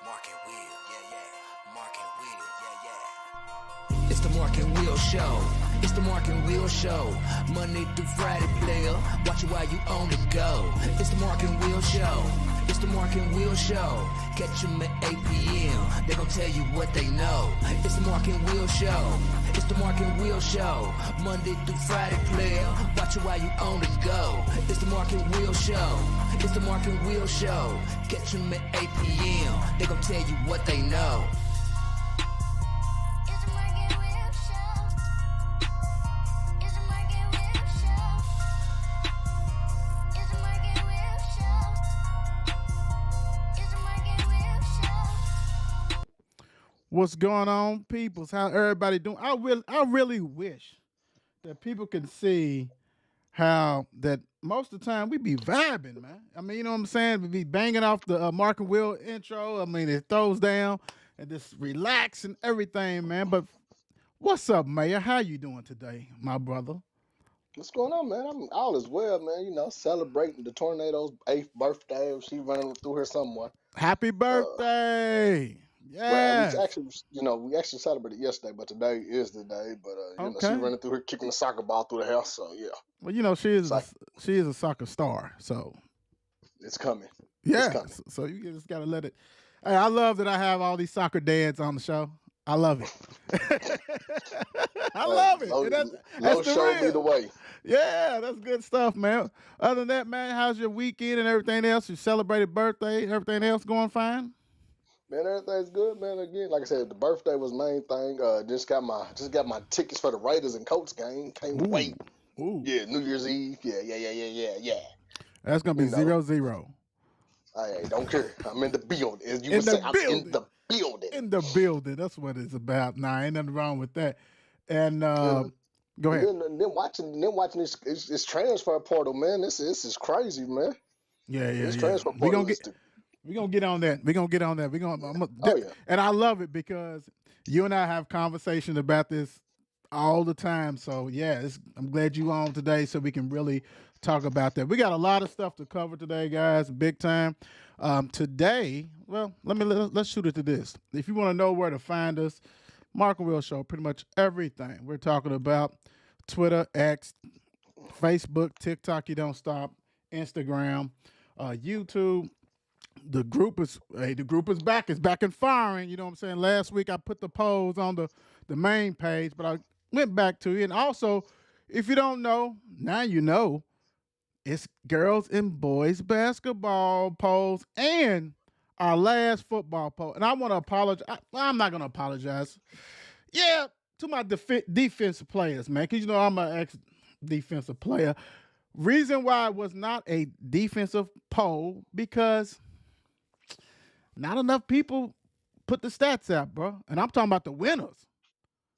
Mark and Will, yeah. Mark and Will, yeah. It's the Mark and Will Show. It's the Mark and Will Show. Monday through Friday, player. Watch it while you on the go. It's the Mark and Will Show. It's the Mark and Will Show. Catch them at 8 p.m. They gon' tell you what they know. It's the Mark and Will Show. It's the Mark and Will Show. Monday through Friday, player. Watch it while you on the go. It's the Mark and Will Show. It's the Mark and Will Show. Catch them at 8 p.m. They gon' tell you what they know. It's the Mark and Will Show. It's the Mark and Will Show. It's the Mark and Will Show. It's the Mark and Will Show. What's going on, peoples? How everybody doing? I really wish that people can see how that most of the time we be vibing, man. I mean, you know what I'm saying? We be banging off the Mark and Will intro. I mean, it throws down and just relax and everything, man. But what's up, Mayor? How you doing today, my brother? What's going on, man? I'm all is well, man. You know, celebrating the tornado's 8th birthday. She running through here somewhere. Happy birthday! Well, Yeah. we actually celebrated yesterday, but today is the day. But she Okay. running through here kicking the soccer ball through the house. So yeah, Well, you know she is Like- she is a soccer star, so it's coming. yeah. coming. So you just gotta let it. Hey, I love that I have all these soccer dads on the show. I love it. I love it. Lo, And that's Lo the showed me real. the way. Yeah, that's good stuff, man. Other than that, man, how's your weekend and everything else? You celebrated birthday, everything else going fine? Man, everything's good, man. Again, like I said, the birthday was main thing. Just got my tickets for the Raiders and Colts game. Can't wait. Ooh, Yeah, New Year's Eve. Yeah. that's gonna be You know. 0-0 I don't care. I'm in the building. As you In would the say, I'm building. in the building. in the building. That's what it's about. Nah, ain't nothing wrong with that. And go ahead. Then watching this transfer portal, man. This is crazy, man. Yeah. This transfer We portal gonna is get. We're gonna get on that. We're gonna get on that. Oh, yeah. And I love it because you and I have conversation about this all the time. So yeah, I'm glad you on today so we can really talk about that. We got a lot of stuff to cover today, guys, big time. Today, well, let's shoot it to this. If you want to know where to find us, Mark and Will Show, pretty much everything we're talking about: Twitter, X, Facebook, TikTok. You don't stop. Instagram, YouTube. The group is back. It's back and firing. You know what I'm saying? Last week I put the polls on the main page, but I went back to it. And also, if you don't know, now you know. It's girls and boys basketball polls and our last football poll. And I want to apologize. I'm not going to apologize. Yeah, to my defensive players, man, because you know I'm an ex-defensive player. Reason why it was not a defensive poll because not enough people put the stats out, bro. And I'm talking about the winners.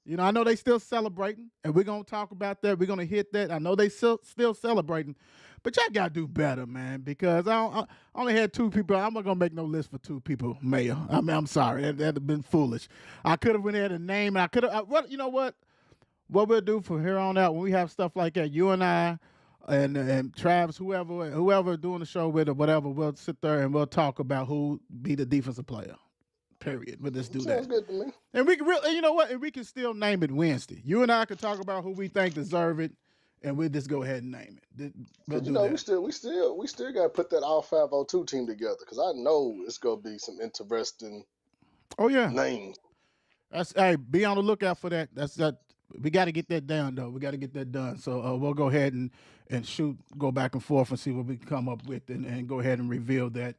You know, I know they still celebrating, and we're going to talk about that. We're going to hit that. I know they still celebrating, but y'all got to do better, man, because I only had 2 people. I'm not going to make no list for 2 people, Mayor. I mean, I'm sorry. That'd have been foolish. I could have went ahead and named, and I could have, you know what? What we'll do from here on out, when we have stuff like that, you and I, and Travis, whoever doing the show with or whatever, we'll sit there and we'll talk about who be the defensive player. Period. We'll just do Sounds that. good to me. And we can really, you know what? And we can still name it Wednesday. You and I can talk about who we think deserve it, and we'll just go ahead and name it. We'll But do you know, that. we still got to put that all 502 team together because I know it's gonna be some interesting Oh yeah. names. Hey, be on the lookout for that. That's that. We got to get that down though. We got to get that done. So we'll go ahead and go back and forth and see what we can come up with, and go ahead and reveal that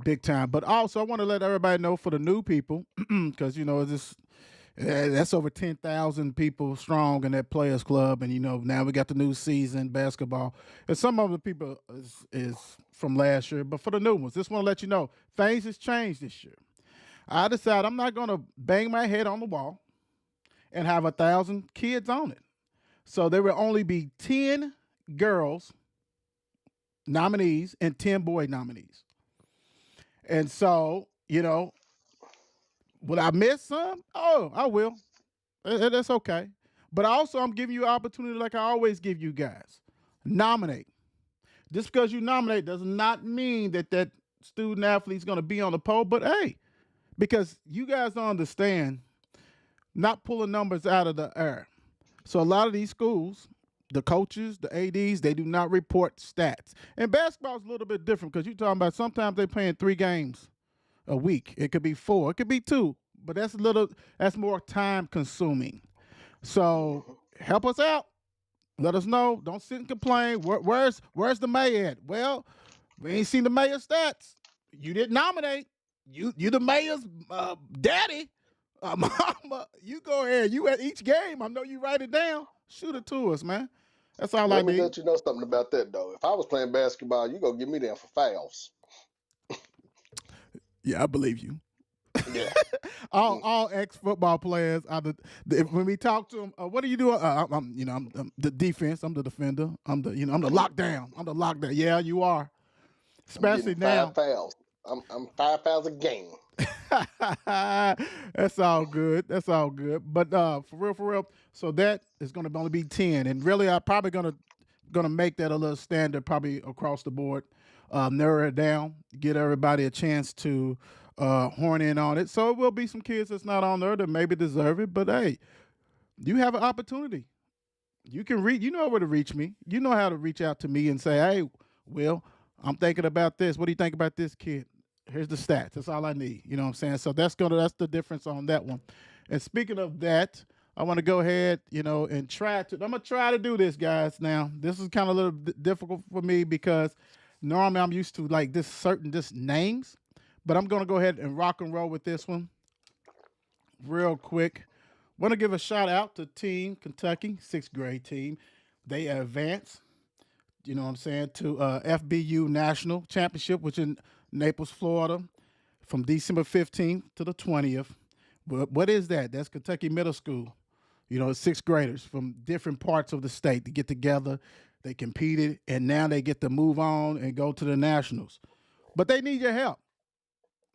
big time. But also, I want to let everybody know for the new people, because you know that's over 10,000 people strong in that players club, and you know now we got the new season basketball, and some of the people is from last year, but for the new ones, just want to let you know things has changed this year. I decided I'm not gonna bang my head on the wall and have 1,000 kids on it. So there will only be 10 girls nominees and 10 boy nominees. And so, you know, would I miss some? Oh, I will. That's okay. But also, I'm giving you an opportunity like I always give you guys. Nominate. Just because you nominate does not mean that student athlete's going to be on the poll. But hey, because you guys don't understand, not pulling numbers out of the air. So a lot of these schools, the coaches, the ADs, they do not report stats. And basketball is a little bit different because you're talking about sometimes they're playing 3 games a week. It could be 4, it could be 2, but that's more time consuming. So help us out. Let us know. Don't sit and complain. Where's the mayor at? Well, we ain't seen the mayor's stats. You didn't nominate. You the mayor's daddy. Mama, you go ahead. You at each game. I know you write it down. Shoot it to us, man. That's all I Let me need. let you know something about that though. If I was playing basketball, you gonna get me there for fouls. Yeah, I believe you. Yeah. All ex football players are when we talk to them. What are you doing? I'm the defense. I'm the defender. I'm the lockdown. I'm the lockdown. Yeah, you are. Especially I'm now. 5 fouls. I'm 5 fouls a game. That's all good. That's all good. But for real. So that is going to only be 10, and really, I'm probably gonna make that a little standard, probably across the board. Narrow it down, get everybody a chance to horn in on it. So it will be some kids that's not on there that maybe deserve it, but hey, you have an opportunity. You can reach. You know where to reach me. You know how to reach out to me and say, "Hey, Will, I'm thinking about this. What do you think about this kid? Here's the stats. That's all I need." You know what I'm saying? So that's the difference on that one. And speaking of that, I want to go ahead, and I'm gonna try to do this, guys. Now, this is kind of a little difficult for me because normally I'm used to like this names, but I'm gonna go ahead and rock and roll with this one real quick. Want to give a shout out to Team Kentucky, 6th grade team. They advanced, you know what I'm saying, to FBU National Championship, which in Naples, Florida, from December 15th to the 20th. But what is that? That's Kentucky Middle School. 6th graders from different parts of the state to get together. They competed, and now they get to move on and go to the nationals. But they need your help.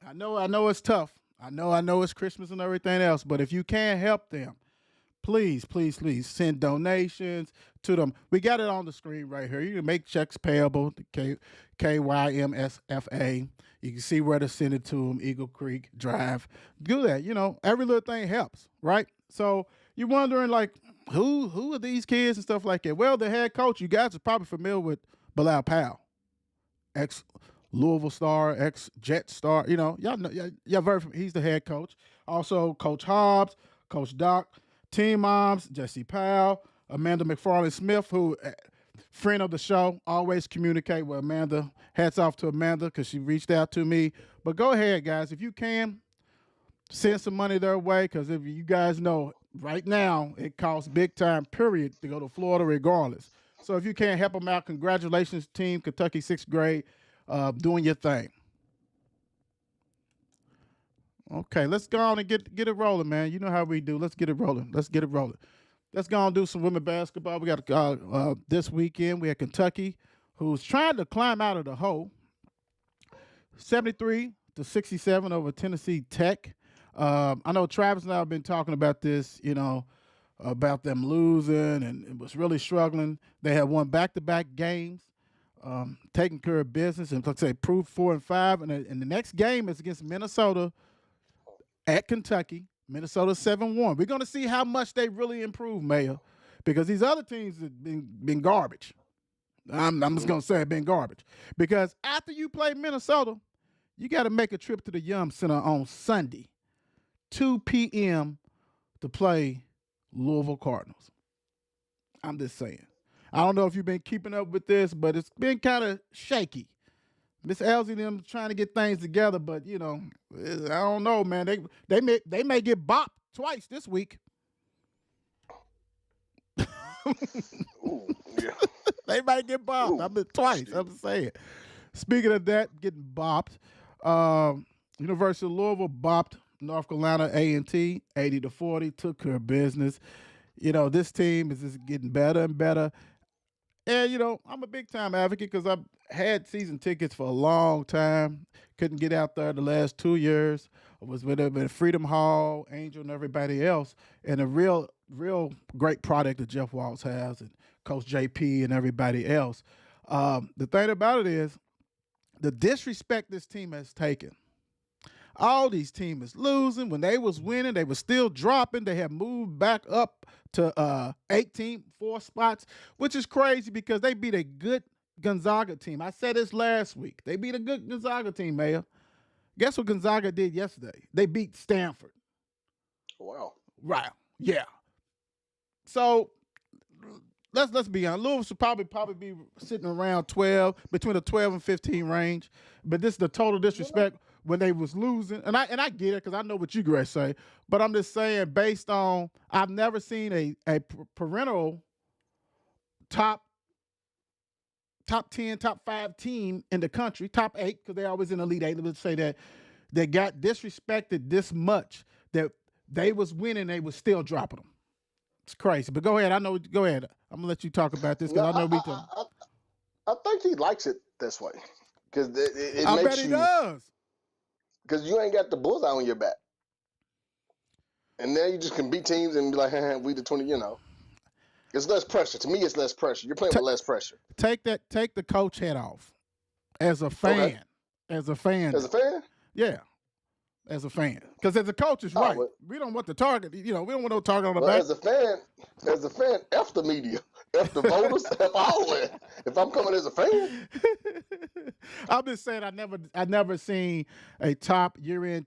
I know it's tough. I know it's Christmas and everything else, but if you can help them, please send donations to them. We got it on the screen right here. You can make checks payable to KYMSFA. You can see where to send it to them, Eagle Creek Drive. Do that. Every little thing helps, right? So you're wondering, like, who are these kids and stuff like that? Well, the head coach, you guys are probably familiar with Bilal Powell, ex-Louisville star, ex-Jet star. Y'all know, y'all very familiar. He's the head coach. Also, Coach Hobbs, Coach Doc, team moms, Jesse Powell, Amanda McFarland Smith, who friend of the show, always communicate with Amanda. Hats off to Amanda because she reached out to me. But go ahead, guys. If you can, send some money their way because if you guys know, right now, it costs big time, period, to go to Florida regardless. So if you can't help them out, congratulations, team Kentucky 6th grade, doing your thing. Okay, let's go on and get it rolling, man. You know how we do. Let's get it rolling. Let's go on and do some women basketball. We got this weekend. We had Kentucky, who's trying to climb out of the hole. 73-67 over Tennessee Tech. I know Travis and I have been talking about this, about them losing and was really struggling. They had won back-to-back games, taking care of business, and let's say proved 4 and 5. And the next game is against Minnesota at Kentucky. Minnesota 7-1. We're going to see how much they really improve, Mayor, because these other teams have been garbage. I'm just going to say been garbage. Because after you play Minnesota, you got to make a trip to the Yum Center on Sunday, 2 p.m. to play Louisville Cardinals. I'm just saying. I don't know if you've been keeping up with this, but it's been kind of shaky. Miss Elsie and them trying to get things together, but I don't know, man. They may get bopped twice this week. Ooh, yeah. They might get bopped. Ooh, twice. I'm saying. Speaking of that, getting bopped, University of Louisville bopped North Carolina A&T 80-40. Took care of business. This team is just getting better and better. And, I'm a big-time advocate because I've had season tickets for a long time. Couldn't get out there the last 2 years. I was with them at Freedom Hall, Angel, and everybody else. And a real great product that Jeff Walz has and Coach JP and everybody else. The thing about it is the disrespect this team has taken. All these teams is losing. When they was winning, they was still dropping. They have moved back up to 18, 4 spots, which is crazy because they beat a good Gonzaga team. I said this last week. They beat a good Gonzaga team, Mayor. Guess what Gonzaga did yesterday? They beat Stanford. Wow. Right. Yeah. So let's be honest. Louisville should probably be sitting around 12, between the 12 and 15 range. But this is the total disrespect when they was losing. And I get it because I know what you guys say. But I'm just saying, based on I've never seen a perennial top 10, top 5 team in the country, top 8, because they're always in the Elite 8. Let's say that they got disrespected this much that they was winning, they was still dropping them. It's crazy. But go ahead. Go ahead. I'm going to let you talk about this because I know we can. I think he likes it this way because it I makes bet he you, does. because you ain't got the bullseye on your back. And now you just can beat teams and be like, hey, we the 20, It's less pressure. To me, it's less pressure. You're playing with less pressure. Take the coach hat off. As a fan. Okay. As a fan. As a fan? Yeah. As a fan. Because as a coach is right. We don't want the target, we don't want no target on the Well, back. as a fan, F the media. F the voters, F all that. If I'm coming as a fan. I'm just saying I never seen a top year in,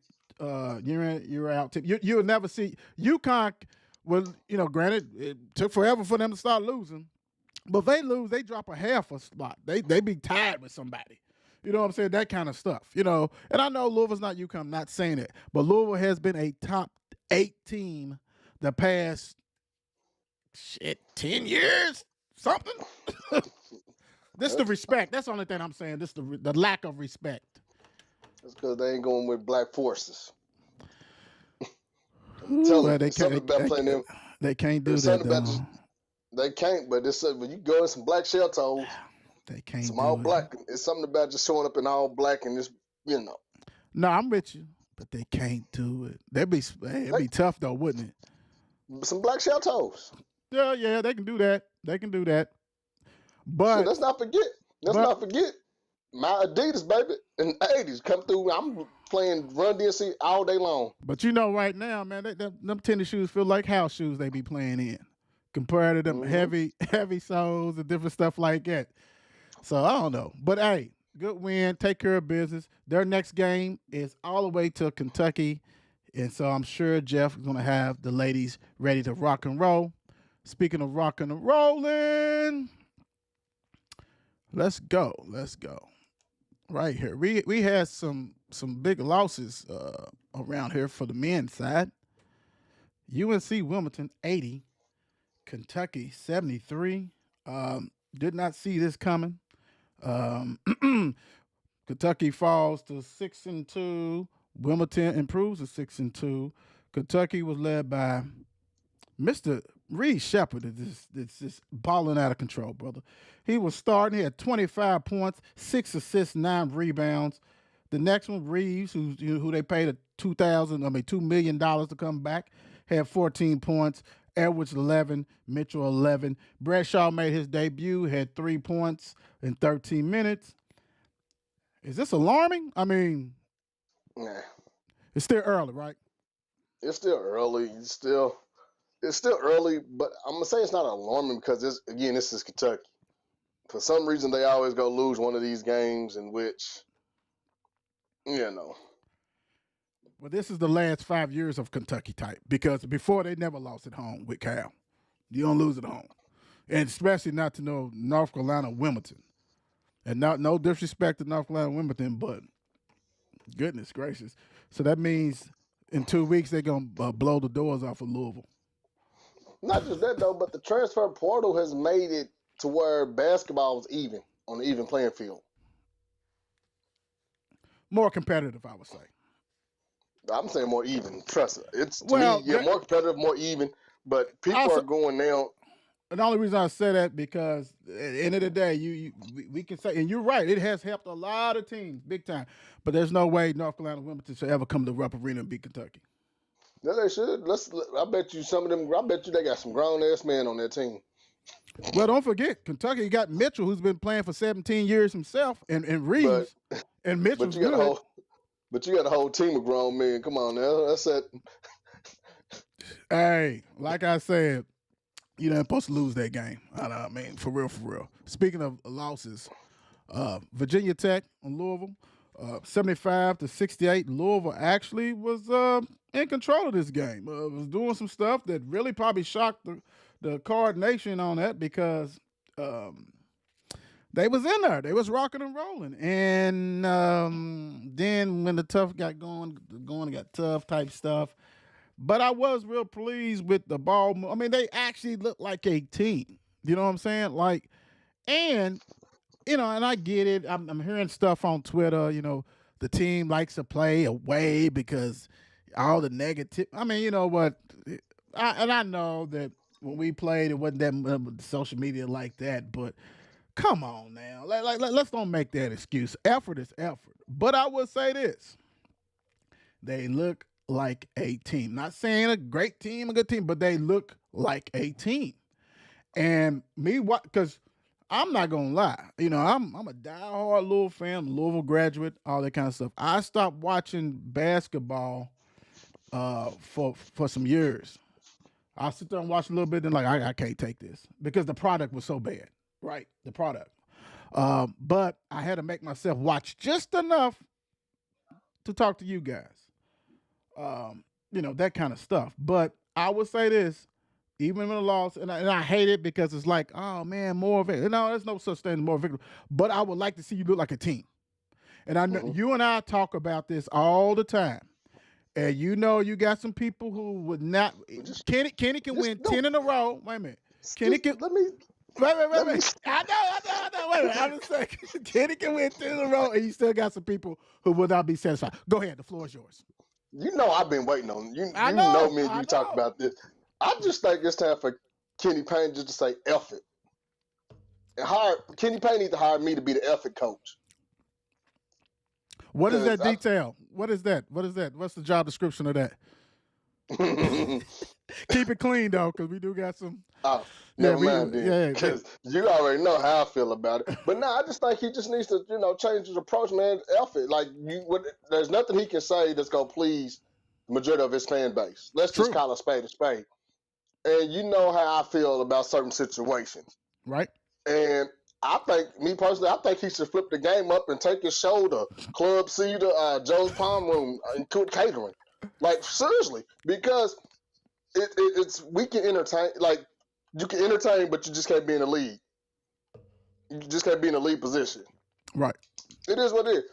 year out team. You would never see UConn. Well, granted, it took forever for them to start losing. But if they lose, they drop a half a spot. They be tied with somebody. You know what I'm saying? That kind of stuff. And I know Louisville's not UConn, I'm not saying it. But Louisville has been a top 8 team the past 10 years? Something? This the respect. That's the only thing I'm saying. This the lack of respect. That's because they ain't going with black forces. Well, they something about playing them. They can't do There's that. something about they can't, but it's when you go in some black shell toes, they can't. some do all it. black. It's something about just showing up in all black and just No, I'm with you, but they can't do it. It'd be tough though, wouldn't it? some black shell toes. Yeah, they can do that. They can do that. But Shit, let's not forget my Adidas baby in the '80s come through. I'm playing Run DMC all day long. But right now, man, them tennis shoes feel like house shoes they be playing in, compared to them heavy soles and different stuff like that. So I don't know, but hey, good win, take care of business. Their next game is all the way to Kentucky, and so I'm sure Jeff is gonna have the ladies ready to rock and roll. Speaking of rocking and rolling, let's go. Right here, we had some big losses around here for the men's side. UNC Wilmington 80, Kentucky 73. Did not see this coming. Kentucky falls to 6-2. Wilmington improves to 6-2. Kentucky was led by Mr. Reed Shepard. It's just balling out of control, brother. He was starting. He had 25 points, 6 assists, 9 rebounds. The next one, Reeves, who they paid $2 million to come back, had 14 points. Edwards 11, Mitchell 11. Bradshaw made his debut, had 3 points in 13 minutes. Is this alarming? I mean, Nah, it's still early, right? it's still early. It's still early, but I'm gonna say it's not alarming because this is Kentucky. For some reason, they always go lose one of these games in which, Well, this is the last 5 years of Kentucky type because before they never lost at home with Cal. You don't lose at home, and especially not to know North Carolina Wilmington. And no disrespect to North Carolina Wilmington, but goodness gracious. So that means in 2 weeks they're gonna blow the doors off of Louisville. not just that though, but the transfer portal has made it to where basketball is even on the even playing field. More competitive, I would say. I'm saying more even. Trust it. It's to Well, me, more competitive, more even. But people Also- are going now. And the only reason I say that because at the end of the day, we can say, and you're right, it has helped a lot of teams, big time. But there's no way North Carolina Wilmington should ever come to Rupp Arena and beat Kentucky. Yeah, they should. I bet you some of them. I bet you they got some grown ass men on their team. Well, don't forget, Kentucky got Mitchell, who's been playing for 17 years himself, and Reeves, and Mitchell's But you got good. But you got a whole team of grown men. Come on now, that's it. Hey, like I said, you ain't supposed to lose that game. I mean, for real, for real. Speaking of losses, Virginia Tech and Louisville, 75-68. Louisville actually was in control of this game. Was doing some stuff that really probably shocked the Card Nation on that because they was in there. They was rocking and rolling. And then when the tough got going got tough type stuff. But I was real pleased with the ball. I mean, they actually looked like a team. You know what I'm saying? Like, and and I get it. I'm hearing stuff on Twitter. The team likes to play away because all the negative. I mean, you know what? I know that when we played, it wasn't that much social media like that. But come on now, let's don't make that excuse. Effort is effort. But I will say this: they look like a team. Not saying a great team, a good team, but they look like a team. And me, what? Because I'm not gonna lie, I'm a diehard Louisville fan, Louisville graduate, all that kind of stuff. I stopped watching basketball for some years. I sit there and watch a little bit, and I can't take this because the product was so bad, right? The product. But I had to make myself watch just enough to talk to you guys. That kind of stuff. But I would say this, even in a loss, and I hate it because it's like, oh man, more of it. No, there's no such thing as more victory. But I would like to see you look like a team. And I know you and I talk about this all the time. And you got some people who would not. Kenny can win 10 in a row. Wait a minute. Kenny can. Let me. Wait. I know. Wait a minute. I'm just saying, Kenny can win 10 in a row, and you still got some people who will not be satisfied. Go ahead. The floor is yours. I've been waiting on you. You know me and you talk about this. I just think it's time for Kenny Payne just to say F it. Kenny Payne needs to hire me to be the F it coach. What is that detail? What is that? What's the job description of that? Keep it clean though, because we do got some. Oh, never mind then. Because you already know how I feel about it. But no, I just think he just needs to, change his approach, man. F it. There's nothing he can say that's gonna please the majority of his fan base. Let's just call a spade a spade. And you know how I feel about certain situations, right? And I think, me personally, he should flip the game up and take his show to Club C to Joe's Palm Room and quit catering. Like, seriously, because we can entertain, you can entertain, but you just can't be in the league. You just can't be in the lead position. Right. It is what it is.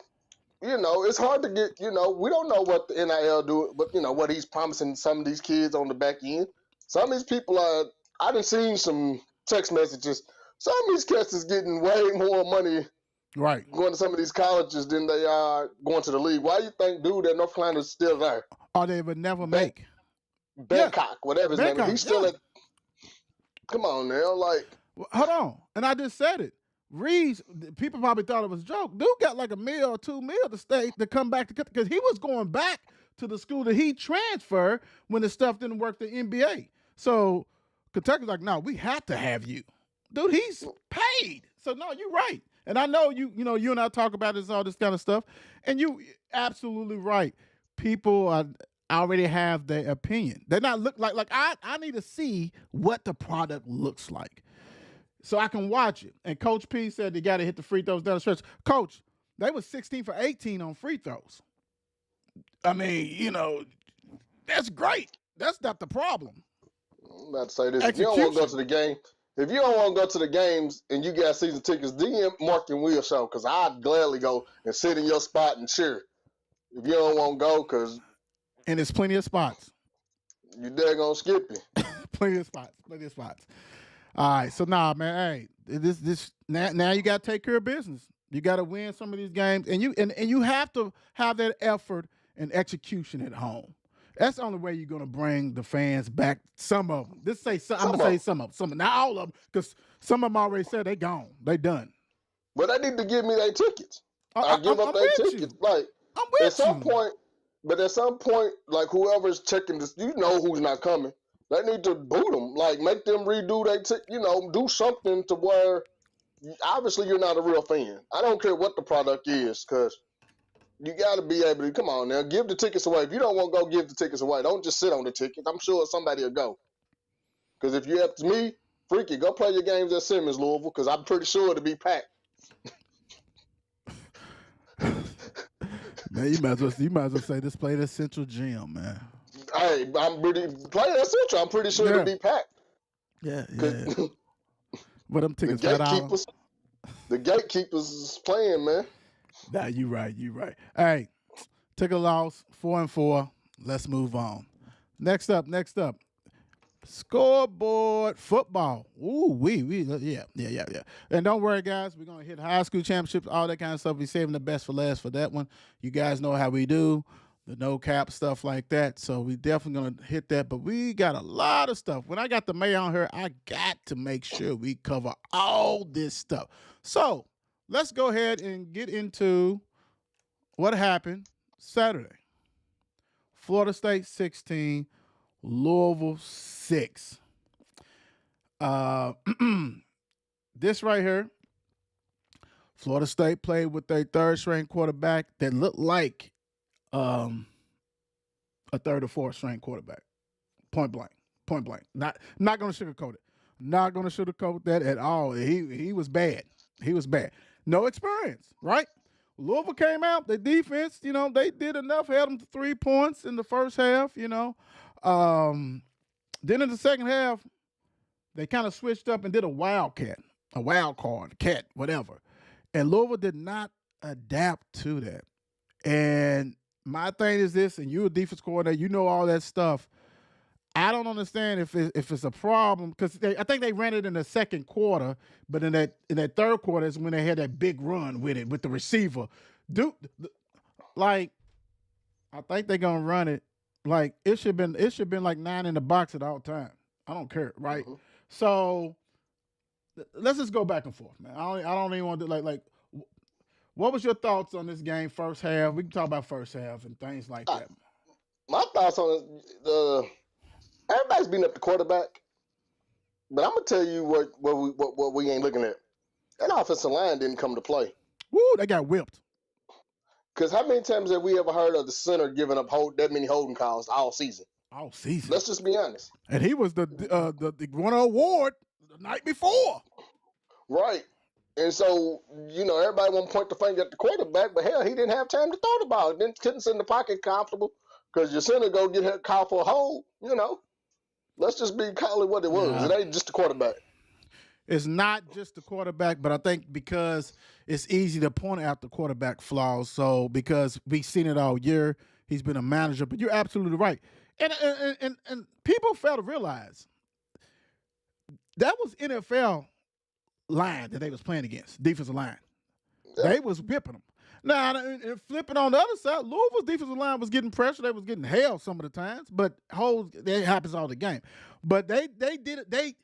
It's hard to get, we don't know what the NIL do, but, what he's promising some of these kids on the back end. Some of these people I done seen some text messages. Some of these cats is getting way more money going to some of these colleges than they are going to the league. Why you think, dude, that North Carolina's still there? Or they would never make. Bangkok, whatever his name is. He's still at. Come on now, hold on. And I just said it. Reeves, people probably thought it was a joke. Dude got like $1 million or $2 million to stay to come back because he was going back to the school that he transferred when the stuff didn't work the NBA. So Kentucky's like, no, we have to have you. Dude, he's paid. So no, you're right. And I know you and I talk about this, all this kind of stuff. And you absolutely right. People already have their opinion. They're not look like I need to see what the product looks like so I can watch it. And Coach P said they got to hit the free throws down the stretch. Coach, they was 16 for 18 on free throws. I mean, that's great. That's not the problem. I'm about to say this. If you don't want to go to the game, if you don't want to go to the games and you got season tickets, DM Mark and Will show, because I'd gladly go and sit in your spot and cheer. If you don't want to go, because... And there's plenty of spots. You dare gonna skip it. Plenty of spots. All right, so man, hey, this now you got to take care of business. You got to win some of these games, and you have to have that effort and execution at home. That's the only way you're gonna bring the fans back. Some of them. I'm gonna say some of them. Not all of them, because some of them already said they gone. They done. But they need to give me their tickets. I give up their tickets. I'm with at some point, whoever's checking this, who's not coming. They need to boot them. Make them redo their ticket. Do something to where obviously you're not a real fan. I don't care what the product is, because You got to be able to, come on now, give the tickets away. If you don't want to go, give the tickets away. Don't just sit on the ticket. I'm sure somebody will go. Because if you ask me, Freaky, go play your games at Simmons, Louisville, because I'm pretty sure it'll be packed. Man, you might as well say this played at Central Gym, man. Hey, I'm pretty playing at Central. I'm pretty sure it'll be packed. Yeah. But them tickets the gatekeepers is playing, man. Nah, you right. Hey, took a loss, 4-4. Let's move on. Next up. Scoreboard football. Ooh, yeah. And don't worry, guys. We're gonna hit high school championships, all that kind of stuff. We're saving the best for last for that one. You guys know how we do the no cap stuff like that. So we definitely gonna hit that. But we got a lot of stuff. When I got the mayor on here, I got to make sure we cover all this stuff. So let's go ahead and get into what happened Saturday. Florida State 16. Louisville 6. This right here, Florida State played with their third-string quarterback that looked like a third or fourth-string quarterback. Point blank. Not going to sugarcoat it. Not going to sugarcoat that at all. He was bad. No experience, right? Louisville came out. The defense, they did enough. Held them to 3 points in the first half, Then in the second half, they kind of switched up and did a wild card, whatever. And Louisville did not adapt to that. And my thing is this, and you're a defense coordinator, you know all that stuff. I don't understand if it's a problem because I think they ran it in the second quarter, but in that third quarter is when they had that big run with it with the receiver. I think they're gonna run it. Like it should have been like 9 in the box at all time. I don't care, right? Mm-hmm. So let's just go back and forth, man. I don't even want to like. What was your thoughts on this game first half? We can talk about first half and things like that. My thoughts on it, everybody's beating up the quarterback, but I'm gonna tell you what we ain't looking at. That offensive line didn't come to play. Woo, they got whipped. Because how many times have we ever heard of the center giving up that many holding calls all season? All season. Let's just be honest. And he was the won an award the night before. Right. And so, everybody want to point the finger at the quarterback, but hell, he didn't have time to throw the ball. Couldn't sit in the pocket comfortable because your center go get her call for a hold, Let's just call it what it was. It ain't just the quarterback. It's not just the quarterback, but I think because it's easy to point out the quarterback flaws. So because we've seen it all year, he's been a manager. But you're absolutely right. And people fail to realize that was NFL line that they was playing against, defensive line. Yeah. They was whipping them. Now, and flipping on the other side, Louisville's defensive line was getting pressure. They was getting held some of the times, but that happens all the game. But they did it.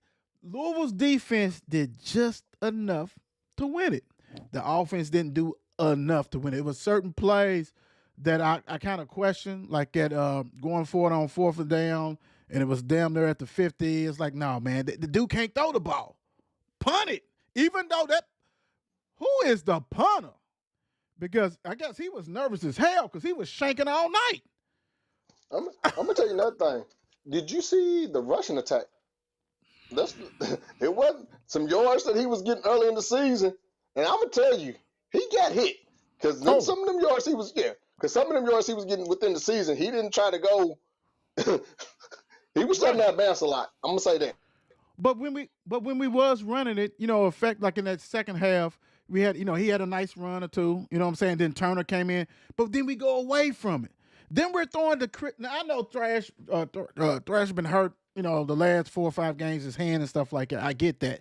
Louisville's defense did just enough to win it. The offense didn't do enough to win it. It was certain plays that I kind of questioned, like at going forward on 4th down, and it was damn near at the 50. It's like, no, man, the dude can't throw the ball. Punt it. Even though who is the punter? Because I guess he was nervous as hell because he was shanking all night. I'm going to tell you another thing. Did you see the rushing attack? It wasn't some yards that he was getting early in the season. And I'm going to tell you, he got hit. Because some of them yards he was getting within the season, he didn't try to go. He was starting to advance a lot. I'm going to say that. But when we was running it, effect like in that second half, we had, he had a nice run or two, you know what I'm saying? Then Turner came in, but then we go away from it. Then we're throwing now I know Thrash has been hurt, the last 4 or 5 games, his hand and stuff like that. I get that.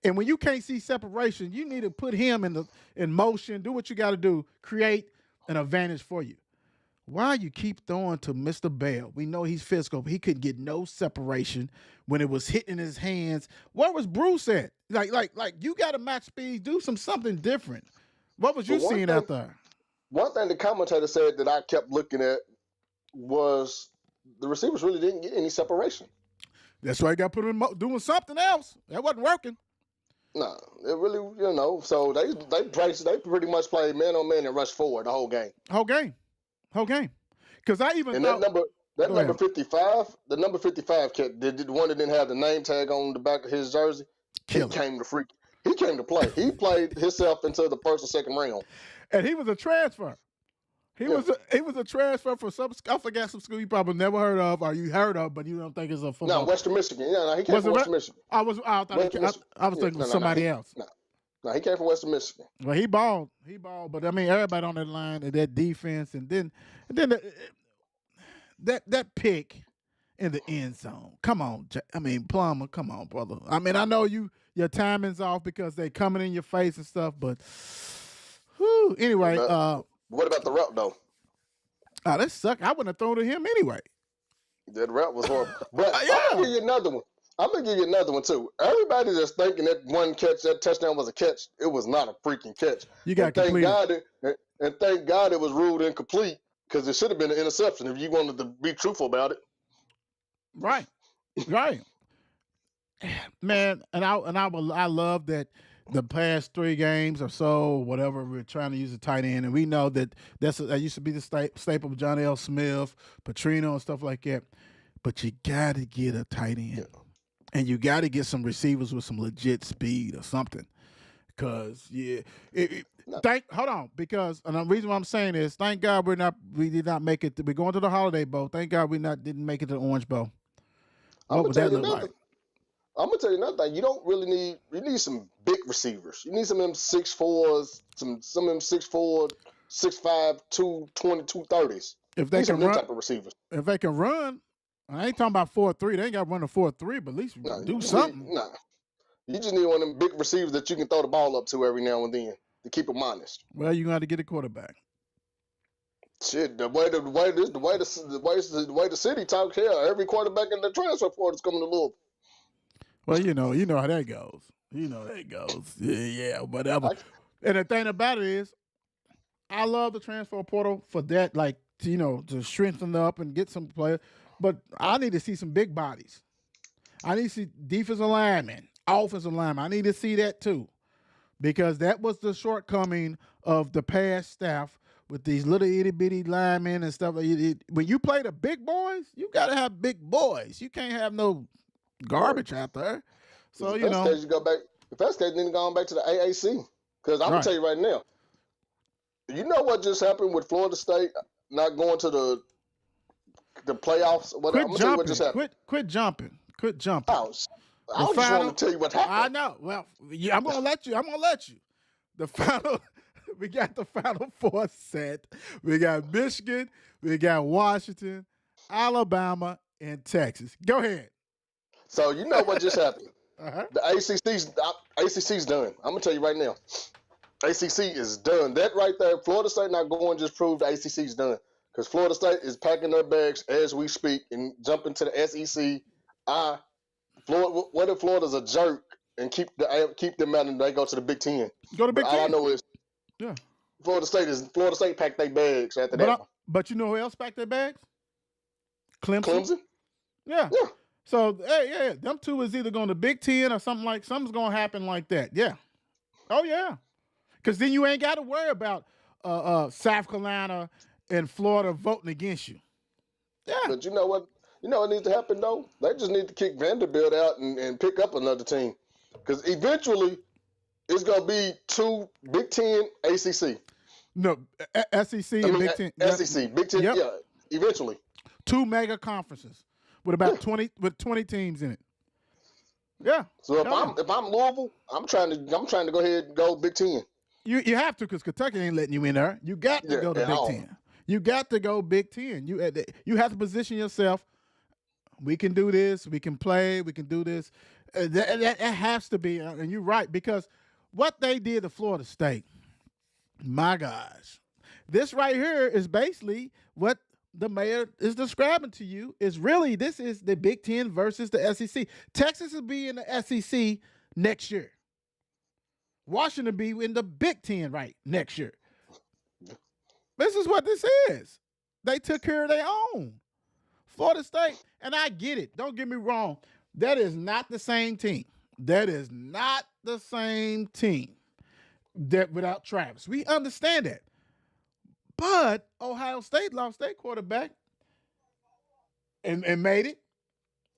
And when you can't see separation, you need to put him in motion, do what you got to do, create an advantage for you. Why you keep throwing to Mr. Bell? We know he's physical, but he couldn't get no separation when it was hitting his hands. Where was Bruce at? Like you got to match speed, do something different. What was you seeing out there? One thing the commentator said that I kept looking at was the receivers really didn't get any separation. That's why he got put in doing something else. That wasn't working. Nah, it really, So they pretty much played man on man and rush forward the whole game. Whole game. Because I even And thought that Go number ahead. 55, the number 55 kid, the one that didn't have the name tag on the back of his jersey, Killer. he came to play. He played himself into the first or second round. And he was a transfer. He was a transfer for some, I forgot, some school you probably never heard of, or you heard of, but you don't think it's a football. No, Western Michigan. Yeah, no, he came Was from it Western Michigan. I was thinking of somebody else. No, he came from Western Michigan. Well, he balled, but I mean, everybody on that line and that defense, and then that pick in the end zone. Come on, Plummer. Come on, brother. I mean, I know your timing's off because they coming in your face and stuff, but whew, anyway. What about the route though? That sucked. I wouldn't have thrown to him anyway. That route was horrible. But Yeah. I'm gonna give you another one. I'm gonna give you another one too. Everybody that's thinking that one catch, that touchdown was a catch, it was not a freaking catch. You got and thank completed. thank God it was ruled incomplete because it should have been an interception if you wanted to be truthful about it. Right. Man, and I love that the past 3 games or so, whatever, we're trying to use a tight end, and we know that that used to be the staple of John L. Smith, Petrino, and stuff like that. But you got to get a tight end, and you got to get some receivers with some legit speed or something. Because hold on, because and the reason why I'm saying is, thank God we did not make it. We're going to the Holiday Bowl. Thank God didn't make it to the Orange Bowl. What would that look like? I'm gonna tell you another thing. You don't really need. You need some big receivers. You need some of them 6'4s, some of them 6'4", 6'5", 220, 230s. If they need can some of them run, type of receivers. if they can run, I ain't talking about 4-3. They ain't got to run a 4-3, but at least do something. You just need one of them big receivers that you can throw the ball up to every now and then to keep them honest. Well, you got to get a quarterback. Shit, the way the city talks here, every quarterback in the transfer portal is coming to Louisville. Well, you know how that goes. Yeah, whatever. And the thing about it is, I love the transfer portal for that, like, to strengthen up and get some players. But I need to see some big bodies. I need to see defensive linemen, offensive linemen. I need to see that too, because that was the shortcoming of the past staff with these little itty bitty linemen and stuff. When you play the big boys, you got to have big boys. You can't have no garbage out there. So, If that's the case, then go on back to the AAC. Because I'm going to tell you right now, you know what just happened with Florida State not going to the playoffs? I'm going to tell you what just happened. Quit jumping. I just want to tell you what happened. I know. Well, yeah, I'm going to let you. The final, we got the Final Four set. We got Michigan, we got Washington, Alabama, and Texas. Go ahead. So you know what just happened. Uh-huh. The ACC's done. I'm gonna tell you right now. ACC is done. That right there, Florida State not going just proved the ACC's done. Because Florida State is packing their bags as we speak and jumping to the SEC. What if Florida's a jerk and keep them out and they go to the Big Ten? Go to Big Ten. All I know is Florida State packed their bags after that. But you know who else packed their bags? Clemson. Yeah. So, them two is either going to Big Ten or something's going to happen like that. Yeah. Oh, yeah. Because then you ain't got to worry about South Carolina and Florida voting against you. Yeah. But you know what? You know what needs to happen, though? They just need to kick Vanderbilt out and pick up another team. Because eventually, it's going to be 2 Big Ten, ACC. No, SEC and Big Ten. SEC, Big Ten, Yep. yeah, eventually. 2 mega conferences with about 20 teams in it. Yeah. So if I'm Louisville, I'm trying to go ahead and go Big Ten. You have to, because Kentucky ain't letting you in there. You got to go to Big Ten. You got to go Big Ten. You have to position yourself. We can do this. We can play. We can do this. That has to be, and you're right, because what they did to Florida State, my gosh, this right here is basically what the mayor is describing to you. This is the Big Ten versus the SEC. Texas will be in the SEC next year. Washington be in the Big Ten next year. This is what this is. They took care of their own. Florida State, and I get it. Don't get me wrong. That is not the same team. That is not the same team that without Travis. We understand that. But Ohio State lost their quarterback and made it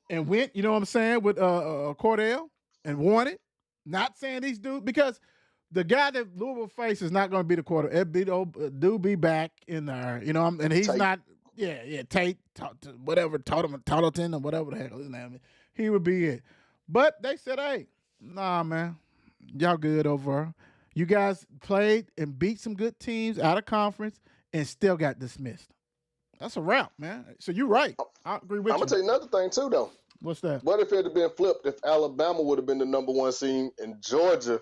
and went, you know what I'm saying, with Cordell and won it. Not saying these dudes, because the guy that Louisville face is not going to be the quarterback. Do be back in there, you know, and he's Tate. not, Tate, whatever, Tottleton or whatever the hell his name is. He would be it. But they said, hey, nah, man, y'all good over. You guys played and beat some good teams out of conference and still got dismissed. That's a wrap, man. So you're right. I agree with I'm you. gonna tell you another thing too, though. What's that? What if it had been flipped? If Alabama would have been the number 1 seed and Georgia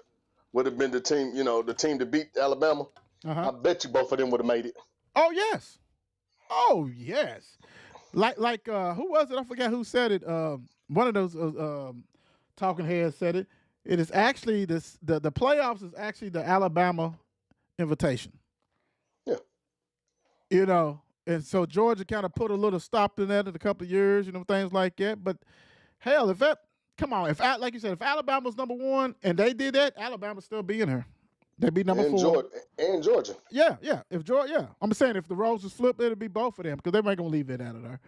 would have been the team, the team to beat Alabama, I bet you both of them would have made it. Oh yes. Oh yes. Like who was it? I forgot who said it. One of those talking heads said it. It is actually the playoffs is actually the Alabama invitation. Yeah. You know, and so Georgia kind of put a little stop in that in a couple of years, things like that. But hell, like you said, if Alabama's number 1 and they did that, Alabama still be in here. They'd be number 4. Georgia. Yeah. If Georgia, yeah. I'm saying if the roles was flipped, it'd be both of them because they ain't gonna leave it out of there.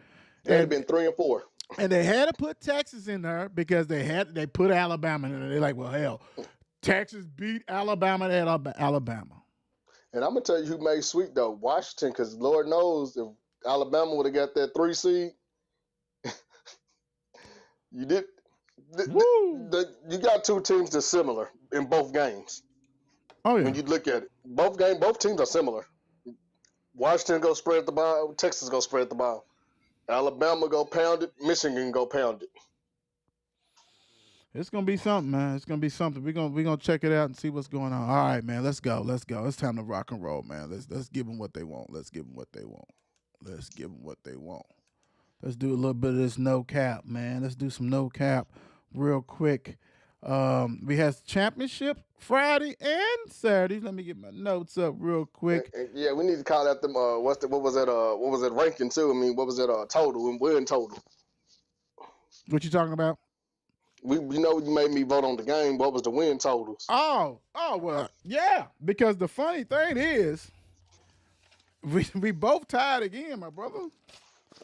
They'd have been 3 and 4. And they had to put Texas in there because they put Alabama in there. They're like, well, hell, Texas beat Alabama at Alabama. And I'm gonna tell you who made sweet though, Washington, because Lord knows if Alabama would have got that 3 seed, you did. You got 2 teams that's similar in both games. Oh yeah. When you look at it, both teams are similar. Washington go spread the ball, Texas go spread the ball. Alabama go pound it, Michigan go pound it. It's gonna be something, man. It's gonna be something. We're gonna check it out and see what's going on. All right, man. Let's go. It's time to rock and roll, man. Let's give them what they want. Let's give them what they want. Let's do a little bit of this no cap, man. Let's do some no cap real quick. We have championship Friday and Saturday. Let me get my notes up real quick. Yeah, we need to call out them. What was that ranking too? I mean, what was that total and win total? What you talking about? You made me vote on the game. What was the win totals? Oh, well, yeah. Because the funny thing is, we both tied again, my brother.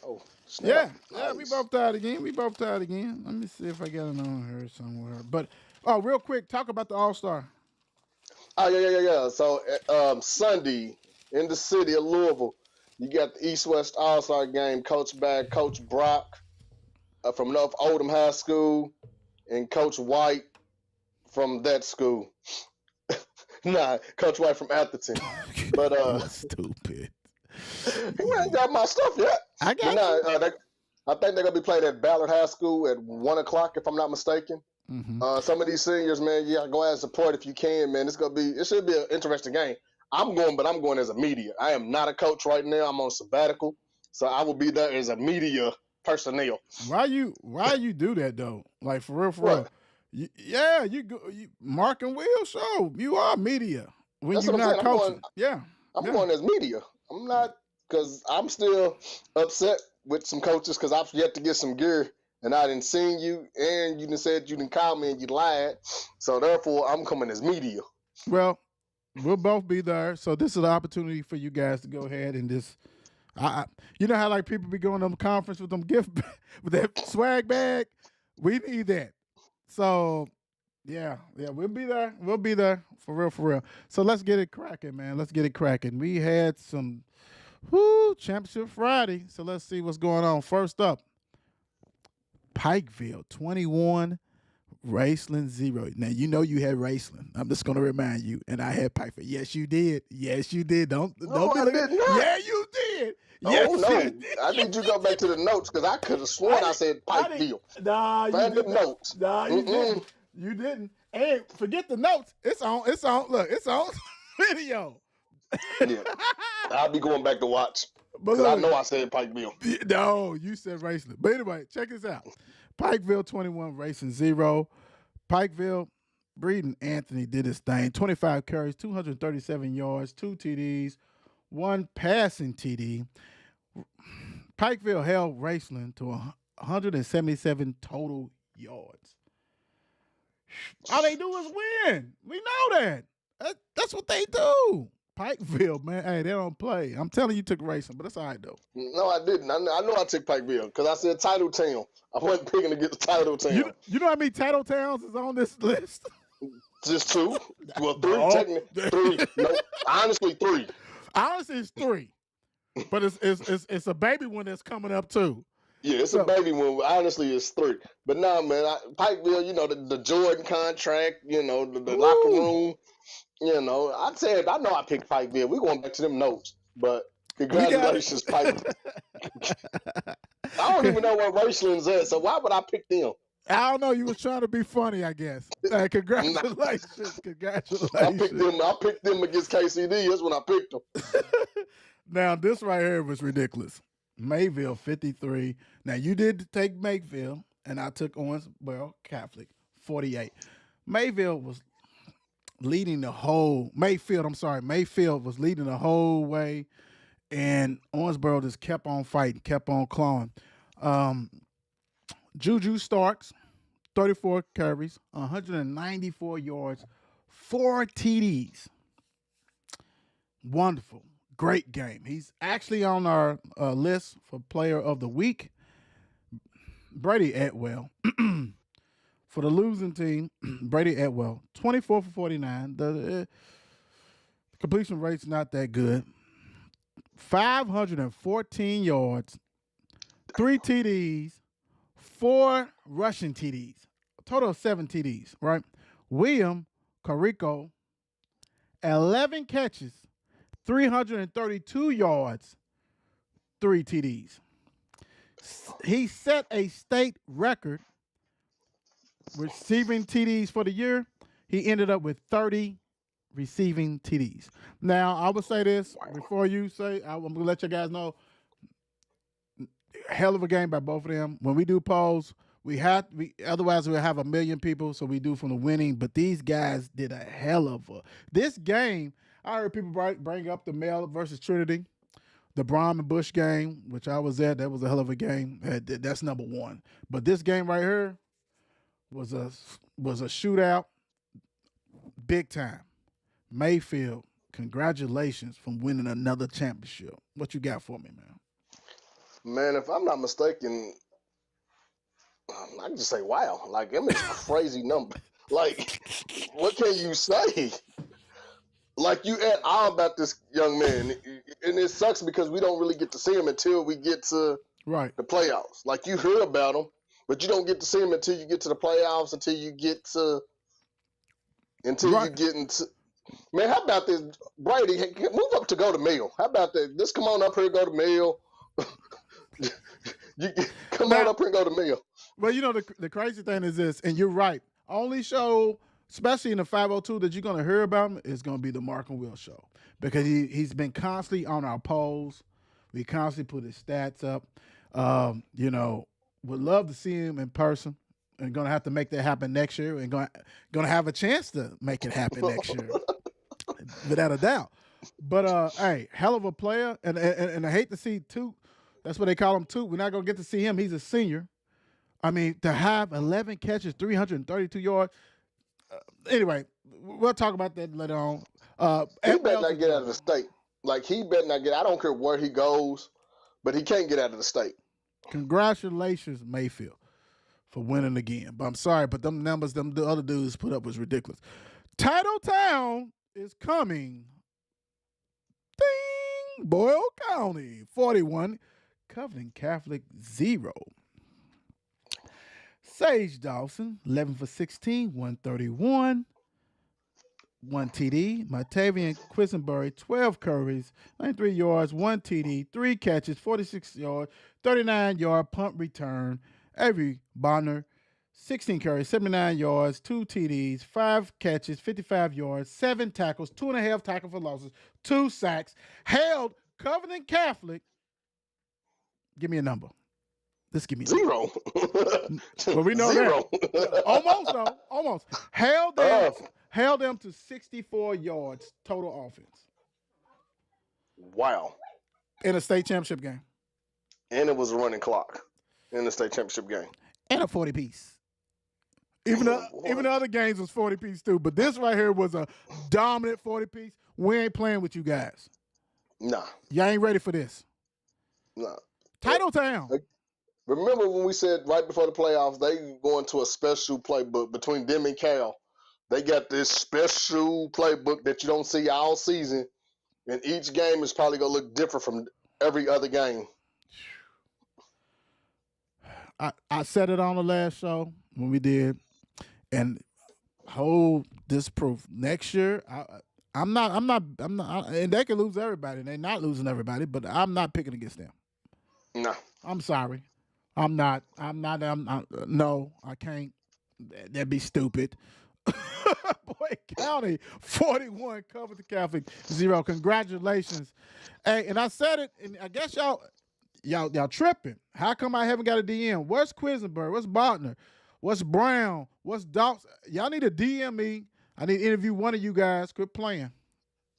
Oh, snap. Yeah, Nice. we both tied again. Let me see if I got it on here somewhere. But real quick, talk about the All-Star. Oh yeah. So Sunday in the city of Louisville, you got the East-West All-Star game coached by Coach Brock from North Oldham High School and Coach White from that school. Nah, Coach White from Atherton. But That's stupid. you ain't got my stuff yet. I got I think they're gonna be played at Ballard High School at 1:00, if I'm not mistaken. Mm-hmm. Some of these seniors, man, go out and support if you can, man. It should be an interesting game. I'm going as a media. I am not a coach right now. I'm on sabbatical, so I will be there as a media personnel. Why you do that though? Like for real. You Mark and Will show you are media when That's you're what I'm not saying. coaching. I'm going as media. I'm not, because I'm still upset with some coaches because I've yet to get some gear and I didn't see you and you done said you didn't call me and you lied. So therefore, I'm coming as media. Well, we'll both be there. So this is an opportunity for you guys to go ahead and just, you know how like people be going to the conference with them gift, with that swag bag? We need that. So yeah, we'll be there. We'll be there for real. So let's get it cracking, man. Let's get it cracking. We had some championship Friday. So let's see what's going on. First up, Pikeville 21, Raceland 0. Now you know you had Raceland. I'm just gonna remind you, and I had Pikeville. Yes, you did. Don't be looking. did not. Yeah, you did. Oh, Yes, no. you did. I need you to go back to the notes because I could have sworn I said Pikeville. Nah, you Find the didn't. notes. Nah, you didn't. You didn't. Hey, forget the notes. It's on. Look, it's on video. Yeah. I'll be going back to watch But because I look, know I said Pikeville. no, you said Raceland. But anyway, check this out. Pikeville 21, Racing 0. Pikeville, Breeden Anthony did his thing. 25 carries, 237 yards, 2 TDs, 1 passing TD. Pikeville held Raceland to 177 total yards. All they do is win. We know that. That's what they do. Pikeville, man. Hey, they don't play. I'm telling you, took racing, but it's all right though. No, I didn't. I know I took Pikeville because I said Title Town. I wasn't picking against Title Town. You know how many title towns is on this list? Just two. Well, three, No. technically. Three. No, honestly, three. Honestly, it's 3, but it's a baby one that's coming up too. Yeah, it's So- a baby one. Honestly, it's 3. But nah, man, Pikeville, you know, the Jordan contract, you know, the locker room, you know. I know I picked Pikeville. We're going back to them notes. But congratulations, Pikeville. I don't even know where Raceland's at, so why would I pick them? I don't know. You was trying to be funny, I guess. Hey, congratulations. Congratulations. I picked them against KCD. That's when I picked them. Now, this right here was ridiculous. Mayville, 53. Now, you did take Mayville, and I took Owensboro Catholic, 48. Mayfield was leading the whole was leading the whole way, and Owensboro just kept on fighting, kept on clawing. Juju Starks, 34 carries, 194 yards, 4 TDs. Wonderful. Great game. He's actually on our list for player of the week. Brady Atwell. For the losing team, Brady Atwell, 24 for 49. The completion rate's not that good. 514 yards, 3 TDs, 4 rushing TDs. A total of 7 TDs, right? William Carico, 11 catches, 332 yards, 3 TDs. He set a state record receiving TDs for the year. He ended up with 30 receiving TDs. Now, I would say this before you say, I'm going to let you guys know, hell of a game by both of them. When we do polls, otherwise we'll have 1 million people, so we do from the winning. But these guys did a hell of a. This game, I heard people bring up the Mel versus Trinity, the Brom and Bush game, which I was at. That was a hell of a game. That's number 1. But this game right here was a shootout, big time. Mayfield, congratulations from winning another championship. What you got for me, man? Man, if I'm not mistaken, I can just say, wow. Like, I mean, it's a crazy number. Like, what can you say? Like, you at all about this young man. And it sucks because we don't really get to see him until we get to Right. the playoffs. Like, you hear about him, but you don't get to see him until you get to the playoffs, until you get into. Man, how about this, Brady? Move up to go to Mill. How about that? Just come on up here, go to Mill. Come on up here and go to Mill. Well, you know, the crazy thing is this, and you're right. Only show, especially in the 502, that you're going to hear about him is going to be the Mark and Will show, because he's been constantly on our polls. We constantly put his stats up. You know, would love to see him in person, and going to have to make that happen next year, and going to have a chance to make it happen next year, without a doubt. But hey, hell of a player, and I hate to see Toot. That's what they call him, Toot. We're not going to get to see him. He's a senior. I mean, to have 11 catches, 332 yards. Anyway, we'll talk about that later on. He better not get out of the state. Like, he better not get. I don't care where he goes, but he can't get out of the state. Congratulations, Mayfield, for winning again. But I'm sorry, but them numbers the other dudes put up was ridiculous. Titletown is coming. Ding! Boyle County, 41. Covenant Catholic, 0. Sage Dawson, 11 for 16, 131. 1 TD. Matavian Quisenberry, 12 carries, 93 yards, 1 TD, 3 catches, 46 yards, 39-yard punt return. Avery Bonner, 16 carries, 79 yards, 2 TDs, 5 catches, 55 yards, 7 tackles, 2.5 tackles for losses, 2 sacks. Held Covenant Catholic. Give me a number. Just give me a number. 0. Well, we know 0. that. Almost, though. Almost. Held them to 64 yards total offense Wow. in a state championship game. And it was a running clock in the state championship game. And a 40-piece. Even Oh, even the other games was 40 piece too, but this right here was a dominant 40 piece. We ain't playing with you guys. Nah, Y'all ain't ready for this. nah. Title Town. Remember when we said right before the playoffs, they going to a special playbook between them and Cal. They got this special playbook that you don't see all season, and each game is probably gonna look different from every other game. I said it on the last show when we did, and hold this proof. Next year, I'm not, and they can lose everybody. They're not losing everybody, but I'm not picking against them. Nah, I'm sorry. I'm not. No, I can't. That'd be stupid. Boy, County 41 covered the Catholic 0. Congratulations. Hey, and I said it, and I guess y'all tripping. How come I haven't got a DM? Where's Quisenberg? What's Botner? What's Brown? What's Dawson? Y'all need to DM me. I need to interview one of you guys. Quit playing.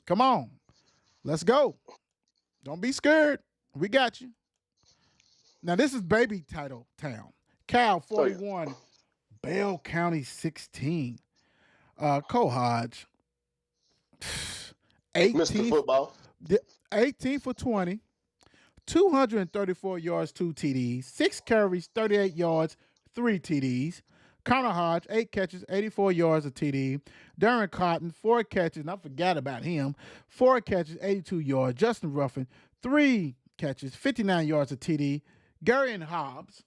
Come on. Let's go. Don't be scared. We got you. Now, this is baby title town. Cal 41, Bell County 16. Cole Hodge, Mr. 18, Football. 18 for 20, 234 yards, 2 TDs, 6 carries, 38 yards, 3 TDs. Connor Hodge, 8 catches, 84 yards, a TD. Darren Cotton, 4 catches, and I forgot about him, 4 catches, 82 yards. Justin Ruffin, 3 catches, 59 yards, a TD. Gary and Hobbs,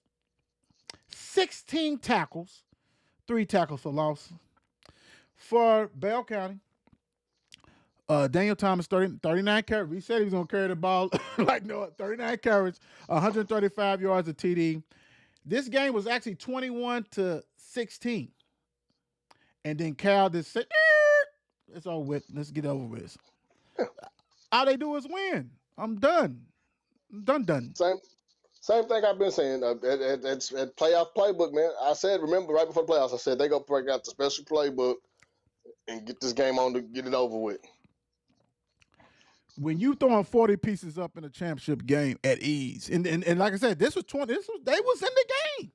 16 tackles, 3 tackles for loss. For Bell County, Daniel Thomas, 39 carries. We said he was going to carry the ball like no, 39 carries, 135 yards, a TD. This game was actually 21-16. And then Cal just said, it's all with. Let's get over with this. All they do is win. I'm done. Done. Same thing I've been saying at playoff playbook, man. I said, remember right before the playoffs, I said they go break out the special playbook and get this game on to get it over with. When you throwing 40 pieces up in a championship game at ease, and like I said, they was in the game.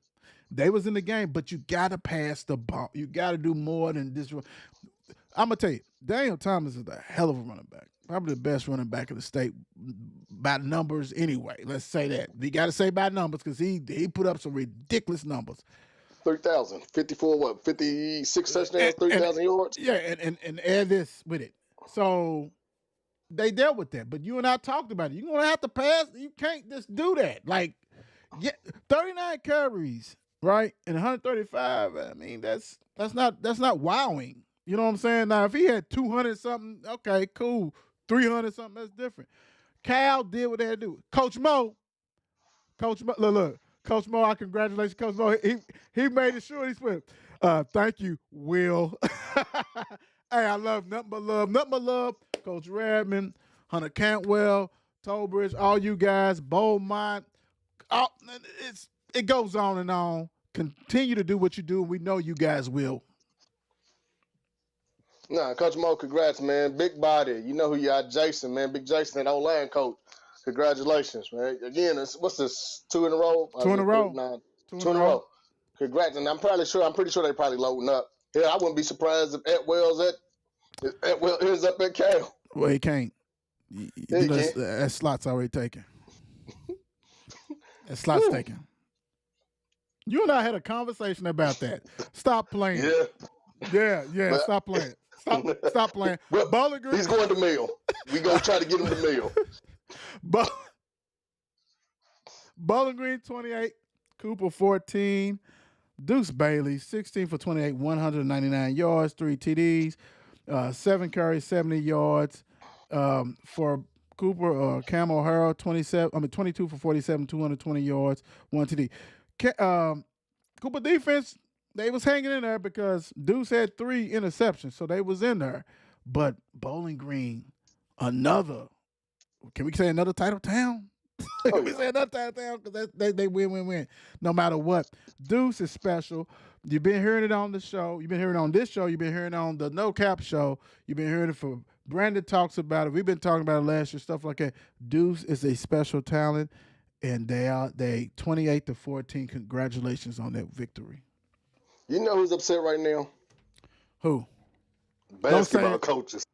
They was in the game, but you gotta pass the ball. You gotta do more than this. I'm gonna tell you, Daniel Thomas is a hell of a running back. Probably the best running back in the state by numbers anyway. Let's say that. You got to say by numbers because he put up some ridiculous numbers. 3,000, 54, 56 touchdowns, 3,000 yards? Yeah, and add this with it. So they dealt with that. But you and I talked about it. You're going to have to pass. You can't just do that. Like, 39 carries, right, and 135, I mean, that's not wowing. You know what I'm saying? Now, if he had 200 something, okay, cool. 300 something, that's different. Cal did what they had to do. Coach Mo, look, Coach Mo, I congratulate Coach Mo. He made it sure he said, thank you, Will. Hey, I love nothing but love. Coach Redmond, Hunter Cantwell, Tolbridge, all you guys, Beaumont. It goes on and on. Continue to do what you do, and we know you guys will. Nah, Coach Mo, congrats, man. Big body. You know who you are, Jason, man. Big Jason, that old line coach. Congratulations, man. Again, what's this, 2 in a row? 2 in a row. Two in a row. Congrats, and I'm pretty sure they're probably loading up. Yeah, I wouldn't be surprised if Atwell ends up at Cal. Well, he can't. That slot's already taken. That slot's taken. You and I had a conversation about that. Stop playing. Yeah. But, stop playing. Stop playing. Well, Bowling Green. He's going to Mill. We gonna try to get him to Mill. Bowling Green 28, Cooper 14, Deuce Bailey 16 for 28, 199 yards, 3 TDs, 7 carries, 70 yards. For Cooper, Cam O'Hara 22 for 47, 220 yards, 1 TD. Cooper defense, they was hanging in there because Deuce had 3 interceptions, so they was in there. But Bowling Green, can we say another title town? Can we say another title town? Because they win. No matter what. Deuce is special. You've been hearing it on the show. You've been hearing it on this show. You've been hearing it on the No Cap show. You've been hearing it from Brandon talks about it. We've been talking about it last year, stuff like that. Deuce is a special talent, and they 28-14. Congratulations on that victory. You know who's upset right now? Who? Basketball it. coaches.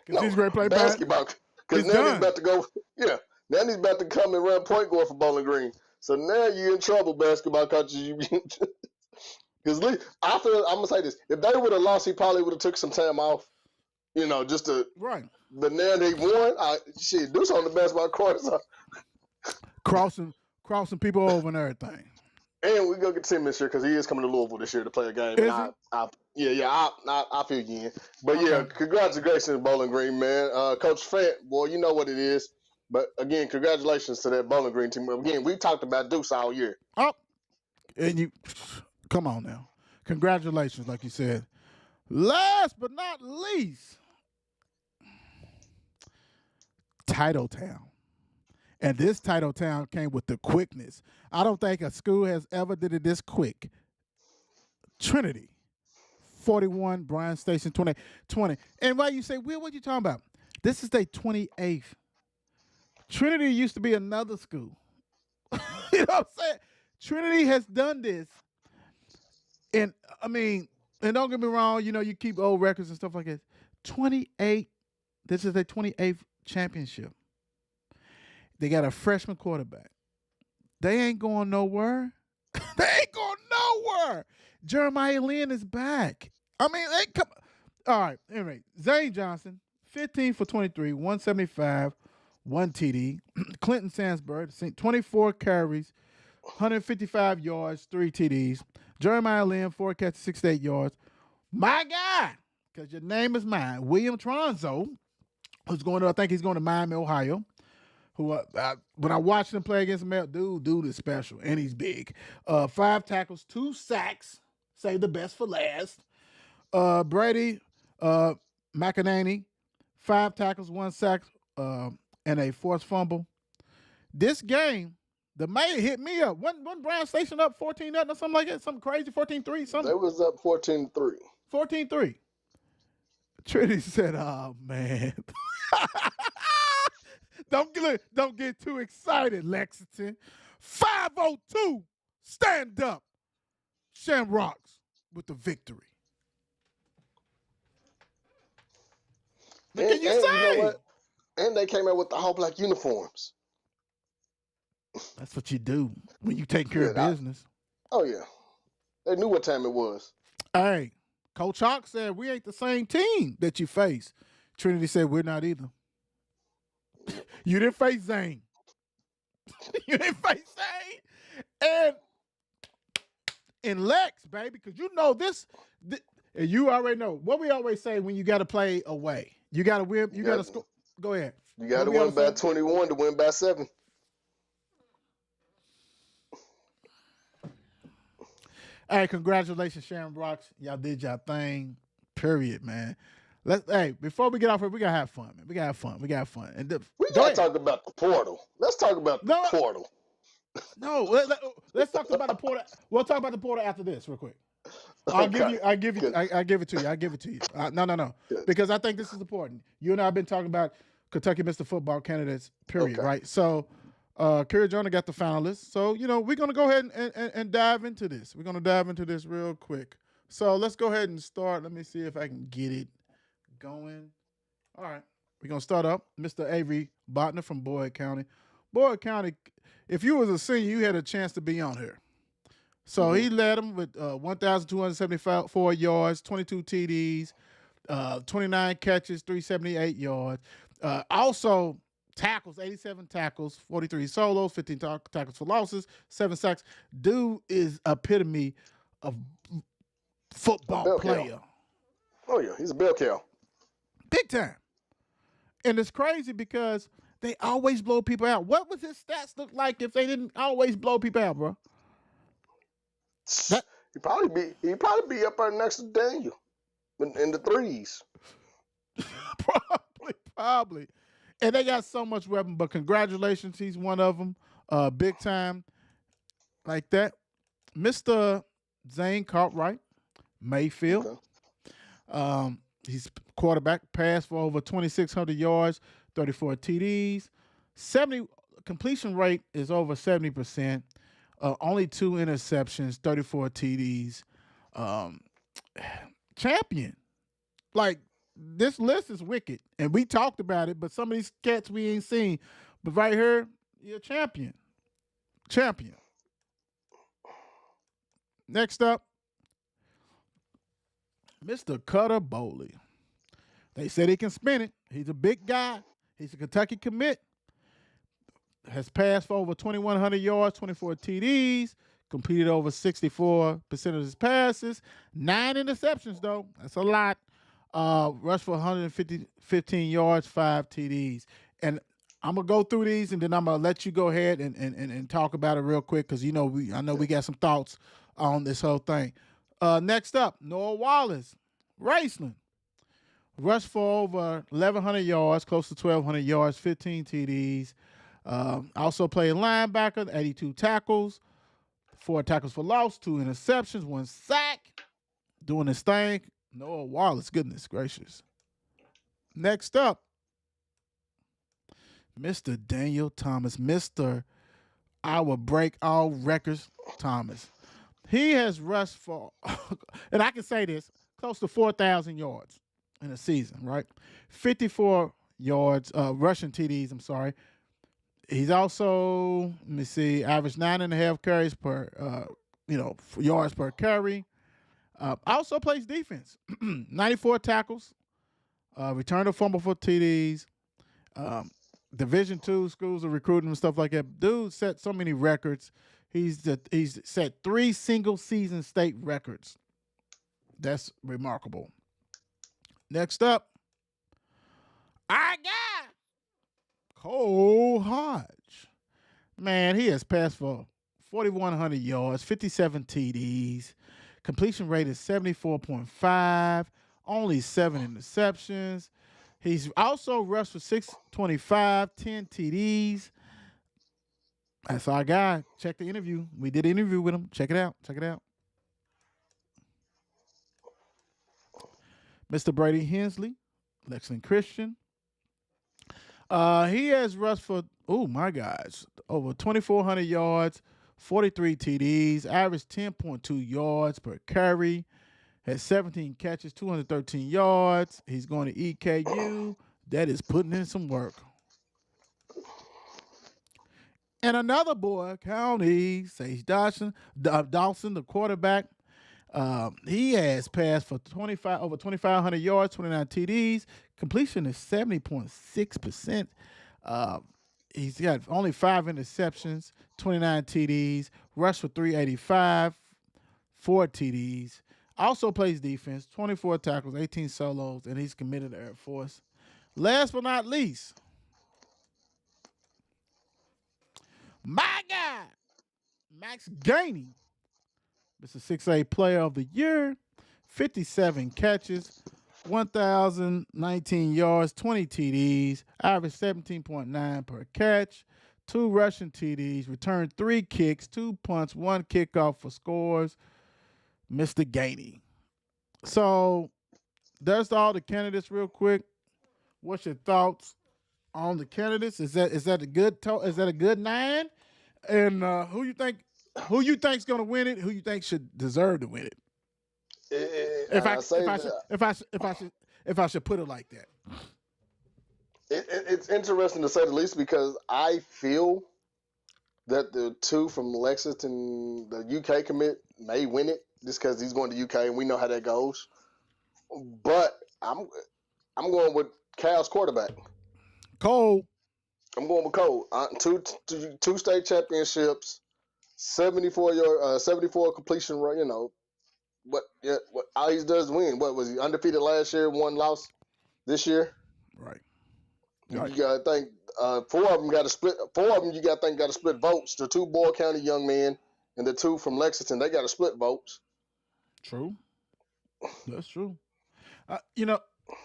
Because he's ready to play basketball. Because He's now he's done. about to go. Yeah, now he's about to come and run point guard for Bowling Green. So now you're in trouble, basketball coaches. Because I'm gonna say this: if they would have lost, he probably would have took some time off. You know, just to. Right. But now they won. Do something on the basketball court. So. Crossing people over and everything. And we go get Tim this year because he is coming to Louisville this year to play a game. Is And I feel you in. But yeah, Okay. congratulations, Bowling Green, man. Coach Fant, boy, you know what it is. But again, congratulations to that Bowling Green team. Again, we talked about Deuce all year. Oh, and you come on now. Congratulations, like you said. Last but not least, Titletown. And this Titletown came with the quickness. I don't think a school has ever did it this quick. Trinity, 41, Bryan Station, 20. And why you say, Will, what you talking about? This is their 28th. Trinity used to be another school. You know what I'm saying? Trinity has done this. And, I mean, and don't get me wrong, you know, you keep old records and stuff like that. 28, this is their 28th championship. They got a freshman quarterback. They ain't going nowhere. They ain't going nowhere. Jeremiah Lin is back. I mean, they come. All right. Anyway, Zane Johnson, 15 for 23, 175, 1 TD. Clinton Sandsburg, 24 carries, 155 yards, 3 TDs. Jeremiah Lin, 4 catches, 68 yards. My guy, because your name is mine, William Tronzo, who's going to, I think he's going to Miami, Ohio. Who when I watched him play against him, dude is special and he's big. 5 tackles, 2 sacks. Save the best for last. Brady McEnany, 5 tackles, 1 sack, and a forced fumble. This game, the mayor hit me up. Wasn't Bryan Station up 14-0 or something like that? Something crazy, 14-3, something. They was up 14-3. 14-3. Trinity said, "Oh man." Don't get too excited, Lexington. 502, stand up. Shamrocks with the victory. What can you say? You know what? And they came out with the whole black uniforms. That's what you do when you take care of business. Oh, yeah. They knew what time it was. Hey, Coach Hawk said we ain't the same team that you face. Trinity said we're not either. You didn't face Zane. You didn't face Zane. And Lex, baby, because you know this, and you already know what we always say when you got to play away. You got to win. You got to score. Go ahead. You got to win by 21 to win by 7. Hey, congratulations, Sharon Brocks. Y'all did y'all thing. Period, man. Before we get off here, we gotta have fun, man. We gotta have fun. And we gotta talk about the portal. Let's talk about the portal. No, let's talk about the portal. We'll talk about the portal after this, real quick. I'll give it to you. No. Good. Because I think this is important. You and I have been talking about Kentucky Mr. Football candidates, period, right? So, Kerry Jonah got the finalists. So, you know, we're going to go ahead and dive into this. We're going to dive into this real quick. So, let's go ahead and start. Let me see if I can get it going. All right. We're going to start up. Mr. Avery Botner from Boyd County. Boyd County, if you was a senior, you had a chance to be on here. So he led them with 1,274 yards, 22 TDs, 29 catches, 378 yards. Also, tackles, 87 tackles, 43 solos, 15 tackles for losses, 7 sacks. Dude is epitome of football player. Oh, yeah. He's a bell cow. Big time. And it's crazy because they always blow people out. What would his stats look like if they didn't always blow people out, bro? He'd probably be up there next to Daniel in the threes. Probably. And they got so much weapon, but congratulations, he's one of them. Big time like that. Mr. Zane Cartwright, Mayfield. Okay. He's quarterback, passed for over 2,600 yards, 34 TDs. 70 completion rate is over 70%. only 2 interceptions, 34 TDs. Um, champion. Like, this list is wicked. And we talked about it, but some of these cats we ain't seen. But right here, you're a champion. Champion. Next up, Mr. Cutter Bowley. They said he can spin it. He's a big guy. He's a Kentucky commit. Has passed for over 2,100 yards, 24 TDs, completed over 64% of his passes. 9 interceptions, though. That's a lot. Rushed for 115 yards, 5 TDs. And I'm going to go through these, and then I'm going to let you go ahead and talk about it real quick because, I know we got some thoughts on this whole thing. Next up, Noah Wallace, Raceland. Rushed for over 1,100 yards, close to 1,200 yards, 15 TDs. Also played linebacker, 82 tackles, 4 tackles for loss, 2 interceptions, 1 sack. Doing his thing. Noah Wallace, goodness gracious. Next up, Mr. Daniel Thomas, Mr. I will break all records, Thomas. He has rushed for, and I can say this, close to 4,000 yards in a season, right? 54 yards, rushing TDs, I'm sorry. He's also, let me see, averaged 9.5 carries per, yards per carry. Also plays defense. 94 tackles, returned a fumble for TDs. Division II schools are recruiting and stuff like that. Dude set so many records. He's set 3 single season state records. That's remarkable. Next up, I got Cole Hodge. Man, he has passed for 4,100 yards, 57 TDs. Completion rate is 74.5, only 7 interceptions. He's also rushed for 625, 10 TDs. That's our guy. Check the interview. We did an interview with him. Check it out. Check it out. Mr. Brady Hensley, Lexington Christian. He has rushed for, over 2,400 yards, 43 TDs, averaged 10.2 yards per carry, has 17 catches, 213 yards. He's going to EKU. That is putting in some work. And another boy, County, Sage Dawson, the quarterback. He has passed for over 2,500 yards, 29 TDs. Completion is 70.6%. He's got only 5 interceptions, 29 TDs, rushed for 385, 4 TDs. Also plays defense, 24 tackles, 18 solos, and he's committed to Air Force. Last but not least, my guy, Max Gainey. This is 6A Player of the Year, 57 catches, 1,019 yards, 20 TDs, average 17.9 per catch, 2 rushing TDs, returned 3 kicks, 2 punts, 1 kickoff for scores. Mr. Gainey. So that's all the candidates real quick. What's your thoughts on the candidates? Is that a good 9? And who you think's gonna win it? Who you think should deserve to win it? If I should put it like that. It's interesting to say the least because I feel that the 2 from Lexington, the UK commit, may win it just because he's going to UK and we know how that goes. But I'm going with Cal's quarterback. Cole. I'm going with Cole. Two state championships, 74 completion rate. What all he does is win. What was he undefeated last year? 1 loss this year. Right. You gotta think 4 of them got to split. 4 of them you got to think got to split votes. The 2 Boyle County young men and the 2 from Lexington, they got to split votes. True. That's true.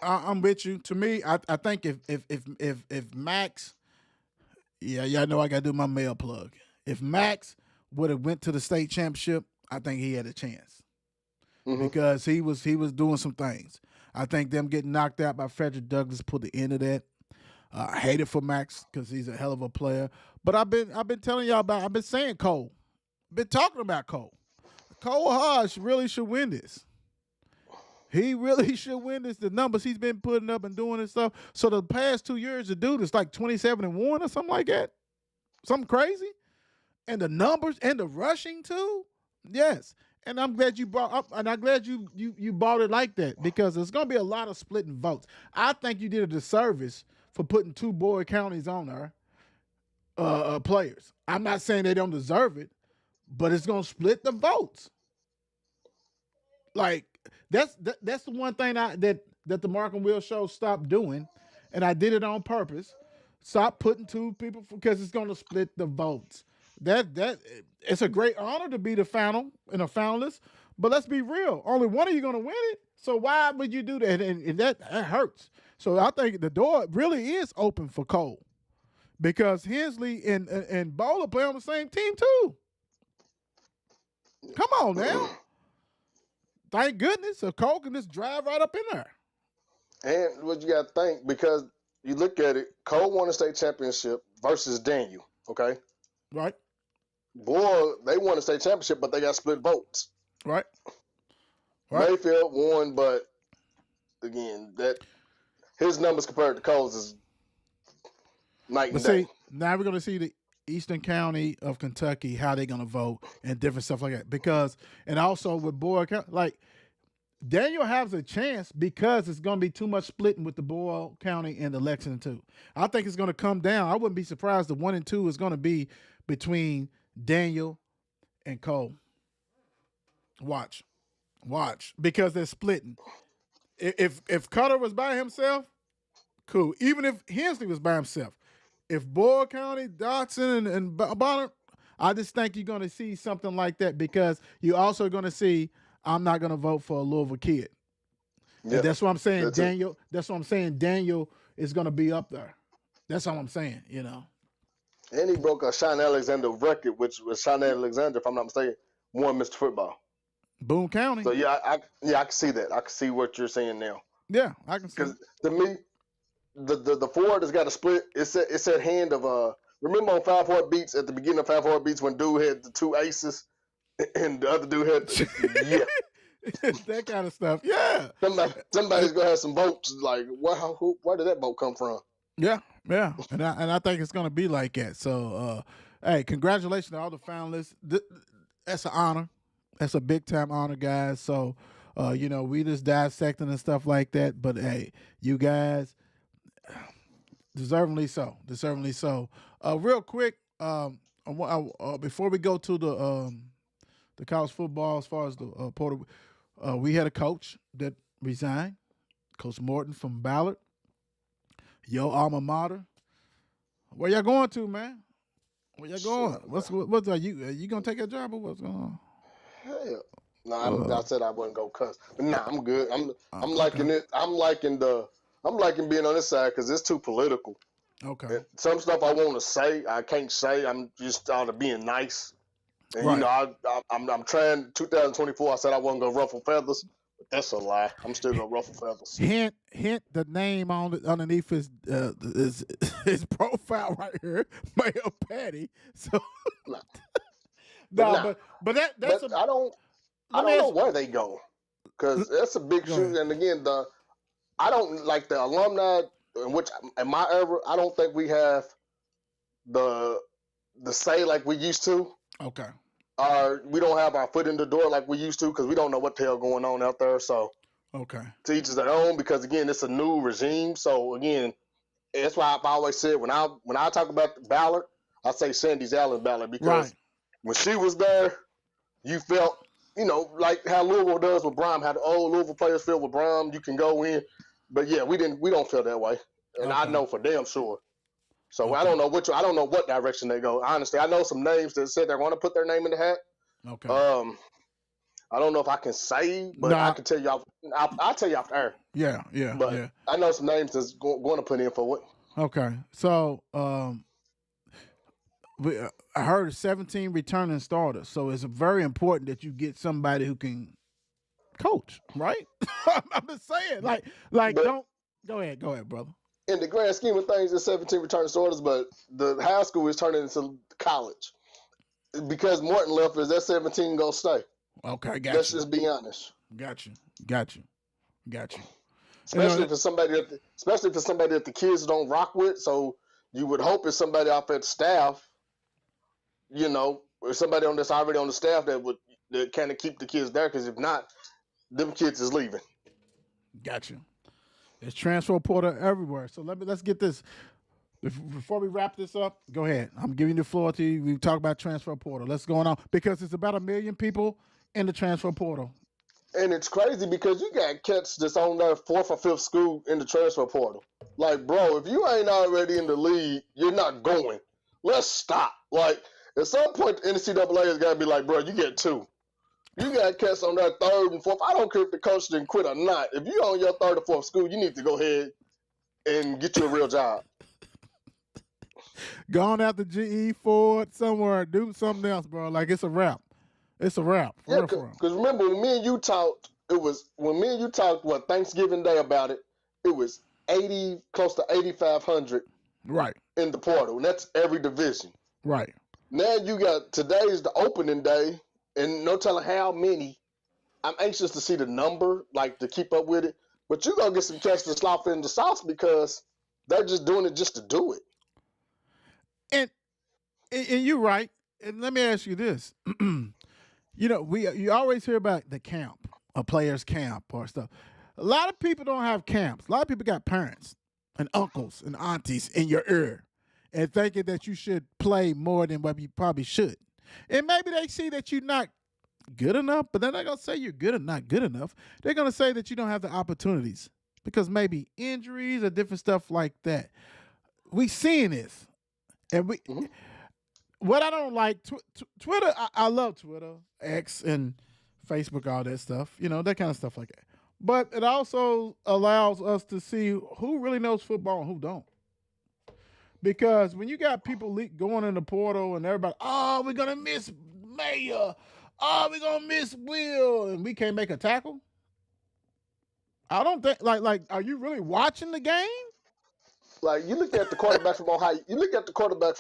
I'm with you. To me, I think if Max, y'all know I got to do my mail plug. If Max would have went to the state championship, I think he had a chance because he was doing some things. I think them getting knocked out by Frederick Douglass put the end of that. I hate it for Max because he's a hell of a player. But I've been telling y'all I've been saying Cole been talking about Cole. Cole Hodge really should win this. He really should win this. The numbers he's been putting up and doing and stuff. So the past 2 years, the dude is like 27-1 or something like that. Something crazy. And the numbers and the rushing too. Yes. And I'm glad you brought up, and I'm glad you bought it like that, because there's gonna be a lot of splitting votes. I think you did a disservice for putting two Boyd counties on there, players. I'm not saying they don't deserve it, but it's gonna split the votes. Like that's the one thing that the Mark and Will show stopped doing, and I did it on purpose. Stop putting two people, because it's gonna split the votes. That it's a great honor to be the final and a finalist, but let's be real. Only one of you gonna win it. So why would you do that? And that hurts. So I think the door really is open for Cole, because Hensley and Bowler play on the same team too. Come on now. Thank goodness. So Cole can just drive right up in there. And what you got to think, because you look at it, Cole won a state championship versus Daniel. Okay, Right? boy, they won a state championship, but they got split votes. Right? Right. Mayfield won, but again, that his numbers compared to Cole's is night But and day. see, now we're going to see the Eastern County of Kentucky, how they're going to vote and different stuff like that. Because, and also with Boyle County, like Daniel has a chance because it's going to be too much splitting with the Boyle County and the Lexington too. I think it's going to come down. I wouldn't be surprised the 1 and 2 is going to be between Daniel and Cole. Watch, because they're splitting. If Cutter was by himself, cool. Even if Hensley was by himself, if Boyle County, Dotson, and Bonner, I just think you're going to see something like that, because you're also going to see, I'm not going to vote for a Louisville kid. Yeah, And that's what I'm saying, that's it. Daniel. That's what I'm saying. Daniel is going to be up there. That's all I'm saying, And he broke a Sean Alexander record, which was Sean Alexander, if I'm not mistaken, won Mr. Football. Boone County. So yeah, I can see that. I can see what you're saying now. Yeah, I can see. Because to me, the Ford has got a split. It's that hand of remember on 5 Hard Beats at the beginning of 5 Hard Beats when dude had the 2 aces and the other dude had that kind of stuff. Yeah. Somebody's gonna have some votes. Like, wow, where did that vote come from? Yeah, and I think it's gonna be like that. So, hey, congratulations to all the finalists. That's an honor. That's a big time honor, guys. So, we just dissecting and stuff like that. But hey, you guys, deservingly so. Real quick, before we go to the college football, as far as the Porter, we had a coach that resigned, Coach Morton from Ballard. Your alma mater. Where y'all going to, man? Where y'all going? What's are you gonna take a job or what's going on? Hell, no, I said I wouldn't go cuss. But nah, I'm good. I'm liking it. I'm liking being on this side because it's too political. Okay. And some stuff I want to say, I can't say. I'm just out of being nice. And Right. I'm trying. 2024, I said I wasn't gonna ruffle feathers. But that's a lie. I'm still gonna ruffle feathers. Hint the name on underneath his profile right here, Mayor Patty. So Nah. no, but that's But I don't let me know ask- where they go because that's a big Go shoot. ahead. And again, I don't like the alumni, in my era, I don't think we have the say like we used to. okay. We don't have our foot in the door like we used to because we don't know what the hell going on out there. So Okay. to each their own, because again, it's a new regime. So again, that's why I've always said when I talk about Ballard, I say Sandy's Allen Ballard because Right. when she was there, you felt, like how Louisville does with Brom, how the old Louisville players feel with Brom, you can go in. But yeah, we don't feel that way. And I Okay. know for damn sure. So Okay. I don't know what direction they go. Honestly, I know some names that said they're going to put their name in the hat. Okay. I don't know if I can say, but Nah. I can tell you. I'll tell you off the air. yeah. But I know some names that's going to put in for it. Okay. So I heard 17 returning starters. So it's very important that you get somebody who can coach, right? I'm just saying, like But- don't go ahead, brother. In the grand scheme of things, it's 17 returning starters, but the high school is turning into college. because Morton left, is that 17 gonna stay? Okay, got Let's you. just be honest. Got you. Got you. Got you. Especially for somebody that the kids don't rock with. So you would hope it's somebody off at the staff, or somebody that's already on the staff that kind of keep the kids there. Because if not, them kids is leaving. Got you. There's transfer portal everywhere. So let's get this. Before we wrap this up, go ahead. I'm giving the floor to you. We talk about transfer portal. Let's go on because it's about 1 million people in the transfer portal. And it's crazy because you got cats that's on their 4th or 5th school in the transfer portal. Like, bro, if you ain't already in the league, you're not going. Let's stop. Like, at some point, the NCAA has got to be like, bro, you get 2. You got cats on their 3rd and 4th. I don't care if the coach didn't quit or not. If you're on your 3rd or 4th school, you need to go ahead and get you a real job. Go on out to GE, Ford, somewhere, do something else, bro. Like, it's a wrap. It's a wrap. Yeah, because remember when me and you talked, what, Thanksgiving Day about it, it was close to 8,500 right in the portal, and that's every division. Right. Now you got, today's the opening day, and no telling how many. I'm anxious to see the number, like to keep up with it. But you're going to get some cats to slop in the sauce because they're just doing it just to do it. And you're right. And let me ask you this. You always hear about the camp, a player's camp or stuff. A lot of people don't have camps. A lot of people got parents and uncles and aunties in your ear and thinking that you should play more than what you probably should. And maybe they see that you're not good enough, but they're not going to say you're good or not good enough. They're going to say that you don't have the opportunities because maybe injuries or different stuff like that. We seeing this. And what I don't like, Twitter, I love Twitter, X, and Facebook, all that stuff, that kind of stuff like that. But it also allows us to see who really knows football and who don't. Because when you got people going in the portal and everybody, we're going to miss Mayor, we're going to miss Will, and we can't make a tackle. I don't think, are you really watching the game? Like, you look at the quarterback from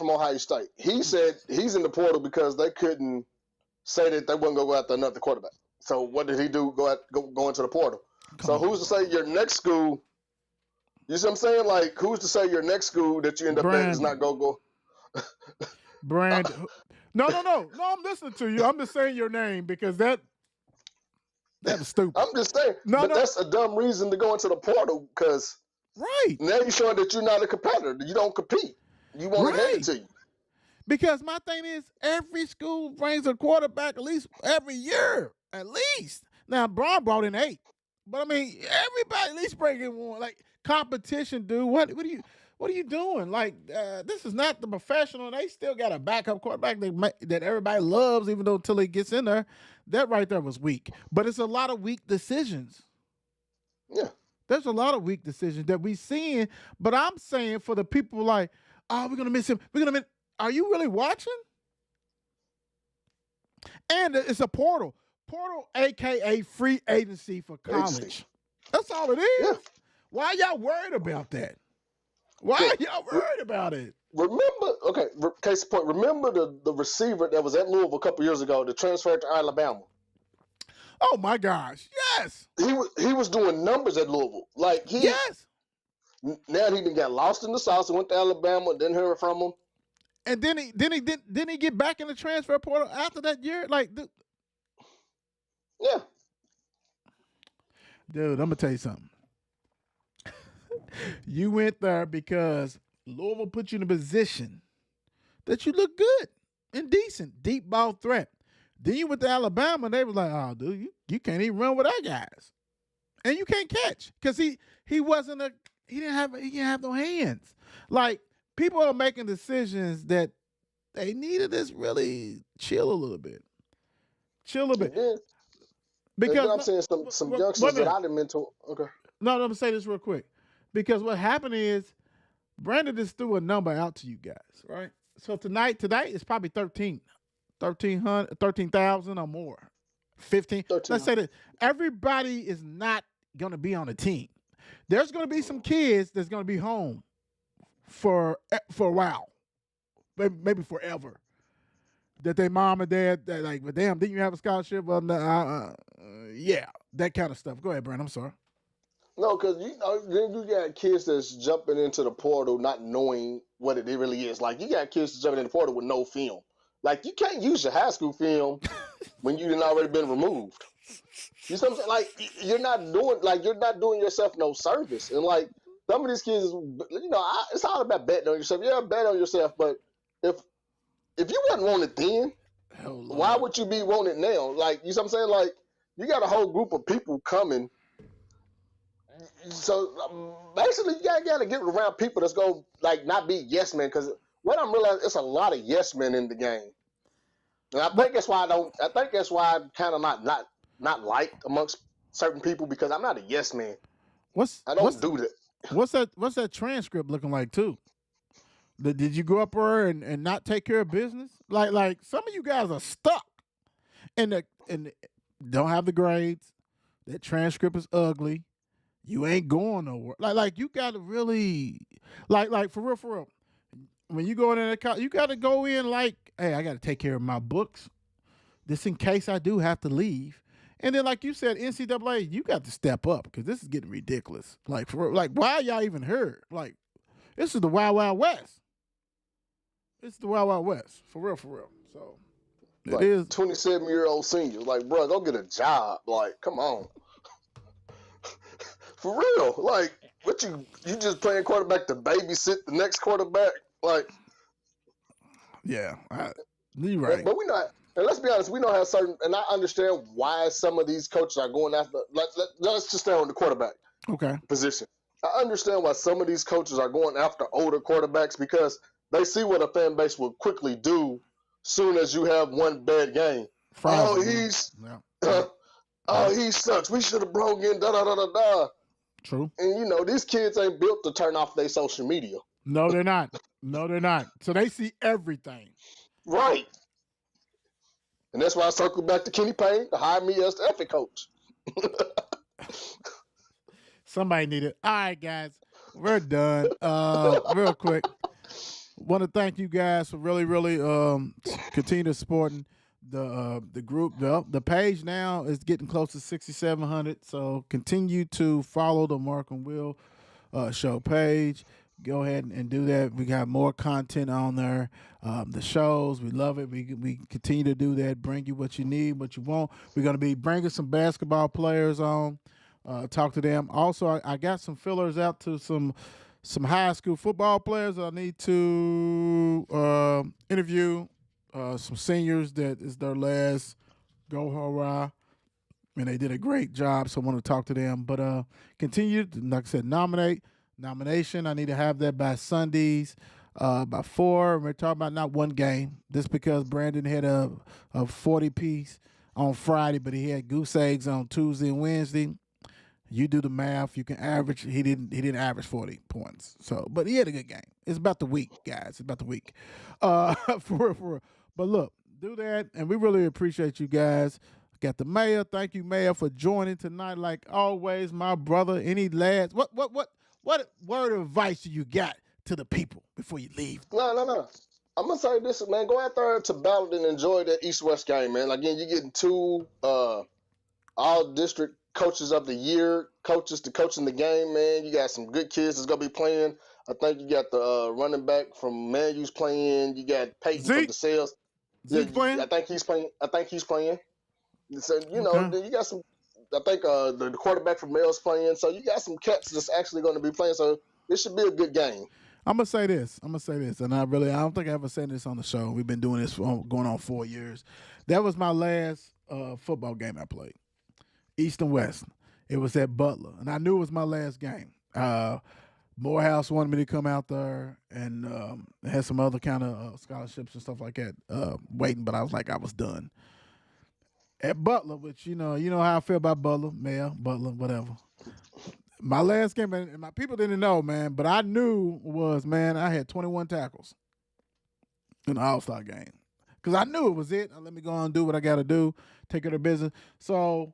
Ohio State. He said he's in the portal because they couldn't say that they wouldn't go after another quarterback. So what did he do? Go into the portal. So who's to say your next school? You see what I'm saying? Like, who's to say your next school that you end up in is not go? Brandon. No. I'm listening to you. I'm just saying your name because that was stupid. I'm just saying. That's a dumb reason to go into the portal because. Right. Now you're showing that you're not a competitor. You don't compete. You want to hand it to you. Because my thing is, every school brings a quarterback at least every year. At least. Now, Braun brought in 8. But, I mean, everybody at least bringing one. Like, competition, dude. What are you doing? Like, this is not the professional. They still got a backup quarterback that everybody loves, even though until he gets in there. That right there was weak. But it's a lot of weak decisions. Yeah. There's a lot of weak decisions that we seeing, but I'm saying for the people like, we're going to miss him. Are you really watching? And it's a portal. Portal, a.k.a. free agency for college. That's all it is. Yeah. Why are y'all worried about that? Why are y'all worried about it? Case in point, remember the receiver that was at Louisville a couple years ago that transferred to Alabama? Oh my gosh! Yes, he was doing numbers at Louisville. Like yes. Now he got lost in the sauce and went to Alabama. Didn't hear from him. And then he get back in the transfer portal after that year? Yeah. Dude, I'm gonna tell you something. You went there because Louisville put you in a position that you look good and decent, deep ball threat. Then you went to Alabama, and they was like, "Oh, dude, you can't even run with our guys, and you can't catch because he didn't have no hands." Like people are making decisions that they needed to just really chill a little bit, Yeah. Because I'm saying some youngsters that I didn't mentor. Okay. No, I'm gonna say this real quick because what happened is Brandon just threw a number out to you guys, right? So today is probably 13,000 or more. 15. Let's say that everybody is not going to be on the team. There's going to be some kids that's going to be home for a while, maybe forever. that they mom and dad that like, but damn, didn't you have a scholarship? Well, no, yeah, that kind of stuff. Go ahead, Brent. I'm sorry. No, because then you got kids that's jumping into the portal not knowing what it really is. Like you got kids that's jumping in the portal with no film. Like you can't use your high school film when you done already been removed. You see what I'm saying? Like you're not doing yourself no service. And like some of these kids, it's all about betting on yourself. Yeah, bet on yourself, but if you wasn't wanted then, why would you be wanted now? Like you see what I'm saying? Like you got a whole group of people coming. So basically, you gotta get around people that's go like not be yes men. Because what I'm realizing, it's a lot of yes men in the game, and I think that's why I think that's why I'm kind of not liked amongst certain people because I'm not a yes man. I don't do that. What's that transcript looking like too? Did you go up there and not take care of business? Like some of you guys are stuck, and don't have the grades. That transcript is ugly. You ain't going nowhere. Like you gotta really like for real. When you go in there, you gotta go in like, hey, I gotta take care of my books. This in case I do have to leave. And then, like you said, NCAA, you got to step up because this is getting ridiculous. Like for real, like why y'all even here? Like this is the Wild Wild West. It's the Wild Wild West for real. So like, it is 27-year-old seniors. Like, bro, go get a job. Like, come on. For real, like what you just playing quarterback to babysit the next quarterback, like yeah, you're right. But we not, and let's be honest, we don't have certain, and I understand why some of these coaches are going after. Let's just stay on the quarterback position. I understand why some of these coaches are going after older quarterbacks because they see what a fan base will quickly do soon as you have one bad game. He sucks. We should have brought in da. True. And these kids ain't built to turn off their social media. No, they're not. So they see everything. Right. And that's why I circle back to Kenny Payne to hire me as the effing coach. Somebody need it. All right, guys. We're done. Real quick. Want to thank you guys for really continue to supporting the group. The page now is getting close to 6,700. So continue to follow the Mark and Will show page. Go ahead and do that. We got more content on there. The shows, we love it. We continue to do that. Bring you what you need, what you want. We're going to be bringing some basketball players on. Talk to them. Also, I got some fillers out to some high school football players I need to interview. Some seniors that is their last go hurrah, and they did a great job. So I want to talk to them. But continue, like I said, nomination. I need to have that by Sundays, by 4. We're talking about not one game. Just because Brandon had a 40 piece on Friday, but he had goose eggs on Tuesday and Wednesday. You do the math. You can average. He didn't average 40 points. So, but he had a good game. It's about the week, guys. It's about the week. For real. But look, do that, and we really appreciate you guys. Got the mayor. Thank you, Mayor, for joining tonight. Like always, my brother. Any lads? What word of advice do you got to the people before you leave? No. I'm gonna say this, man. Go out there to Ballard and enjoy that East-West game, man. Again, you're getting 2 all-district coaches of the year coaches to coach in the game, man. You got some good kids that's gonna be playing. I think you got the running back from Manu's playing. You got Peyton from the Sales. Zeke playing? I think he's playing. So you got some. I think the quarterback from Mel's playing. So you got some cats that's actually going to be playing. So this should be a good game. I'm gonna say this, and I don't think I ever said this on the show. We've been doing this for going on 4 years. That was my last football game I played, East and West. It was at Butler, and I knew it was my last game. Morehouse wanted me to come out there and had some other kind of scholarships and stuff like that waiting, but I was like, I was done. At Butler, which you know how I feel about Butler, whatever. My last game, and my people didn't know, man, but I knew I had 21 tackles in the All-Star game. Because I knew it was it. Let me go on and do what I got to do, take care of business. So,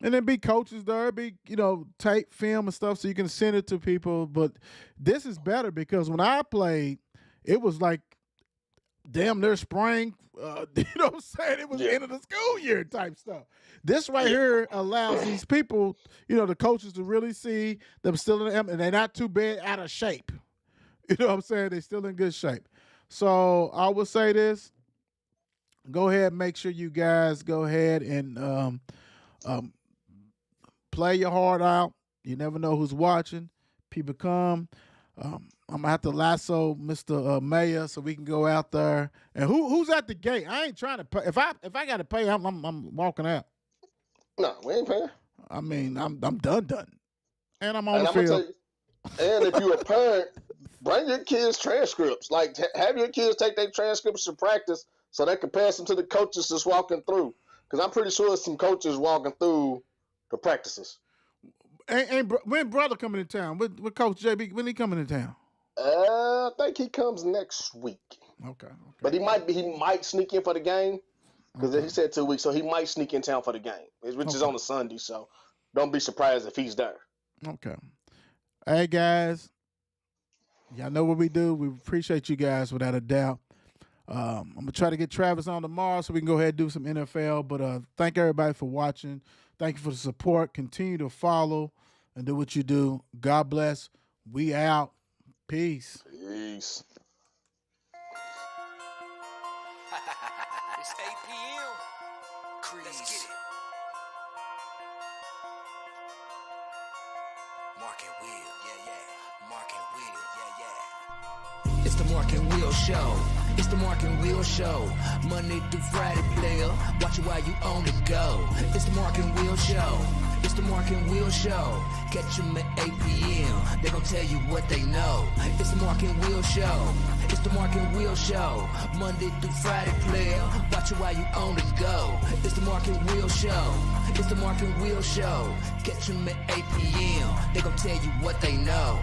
and then be coaches there, tape, film and stuff so you can send it to people. But this is better because when I played, it was like damn near spring. You know what I'm saying? It was the end of the school year type stuff. This right here allows these people, you know, the coaches to really see them still in the, and they're not too bad out of shape. You know what I'm saying? They're still in good shape. So I would say this. Go ahead, make sure you guys go ahead and play your heart out. You never know who's watching. People come. I'm gonna have to lasso Mr. Mayor so we can go out there. And who's at the gate? I ain't trying to pay. If I got to pay, I'm walking out. No, we ain't paying. I mean, I'm done, and I'm on And the I'm gonna field. tell you, and if you're a parent, bring your kids transcripts. Like have your kids take their transcripts to practice so they can pass them to the coaches that's walking through. Because I'm pretty sure there's some coaches walking through the practices. When brother coming in town? With Coach JB? When he coming in town? I think he comes next week. Okay. But he might sneak in for the game because he said 2 weeks, so he might sneak in town for the game, which is on a Sunday. So don't be surprised if he's there. Okay. Hey guys, y'all know what we do. We appreciate you guys without a doubt. I'm gonna try to get Travis on tomorrow so we can go ahead and do some NFL. But thank everybody for watching. Thank you for the support. Continue to follow and do what you do. God bless. We out. Peace. Peace. It's 8 p.m. Let's get it. Mark and Will, yeah. Mark and Will, yeah. It's the Mark and Will Show. It's the Mark and Will Show. Monday through Friday, player. Watch it while you on the go. It's the Mark and Will Show. It's the Mark and Will Show. Catch them at 8 p.m. They gon' tell you what they know. It's the Mark and Will Show. It's the Mark and Will Show. Monday through Friday, player. Watch it while you on the go. It's the Mark and Will Show. It's the Mark and Will Show. Catch them at 8 p.m. They gon' tell you what they know.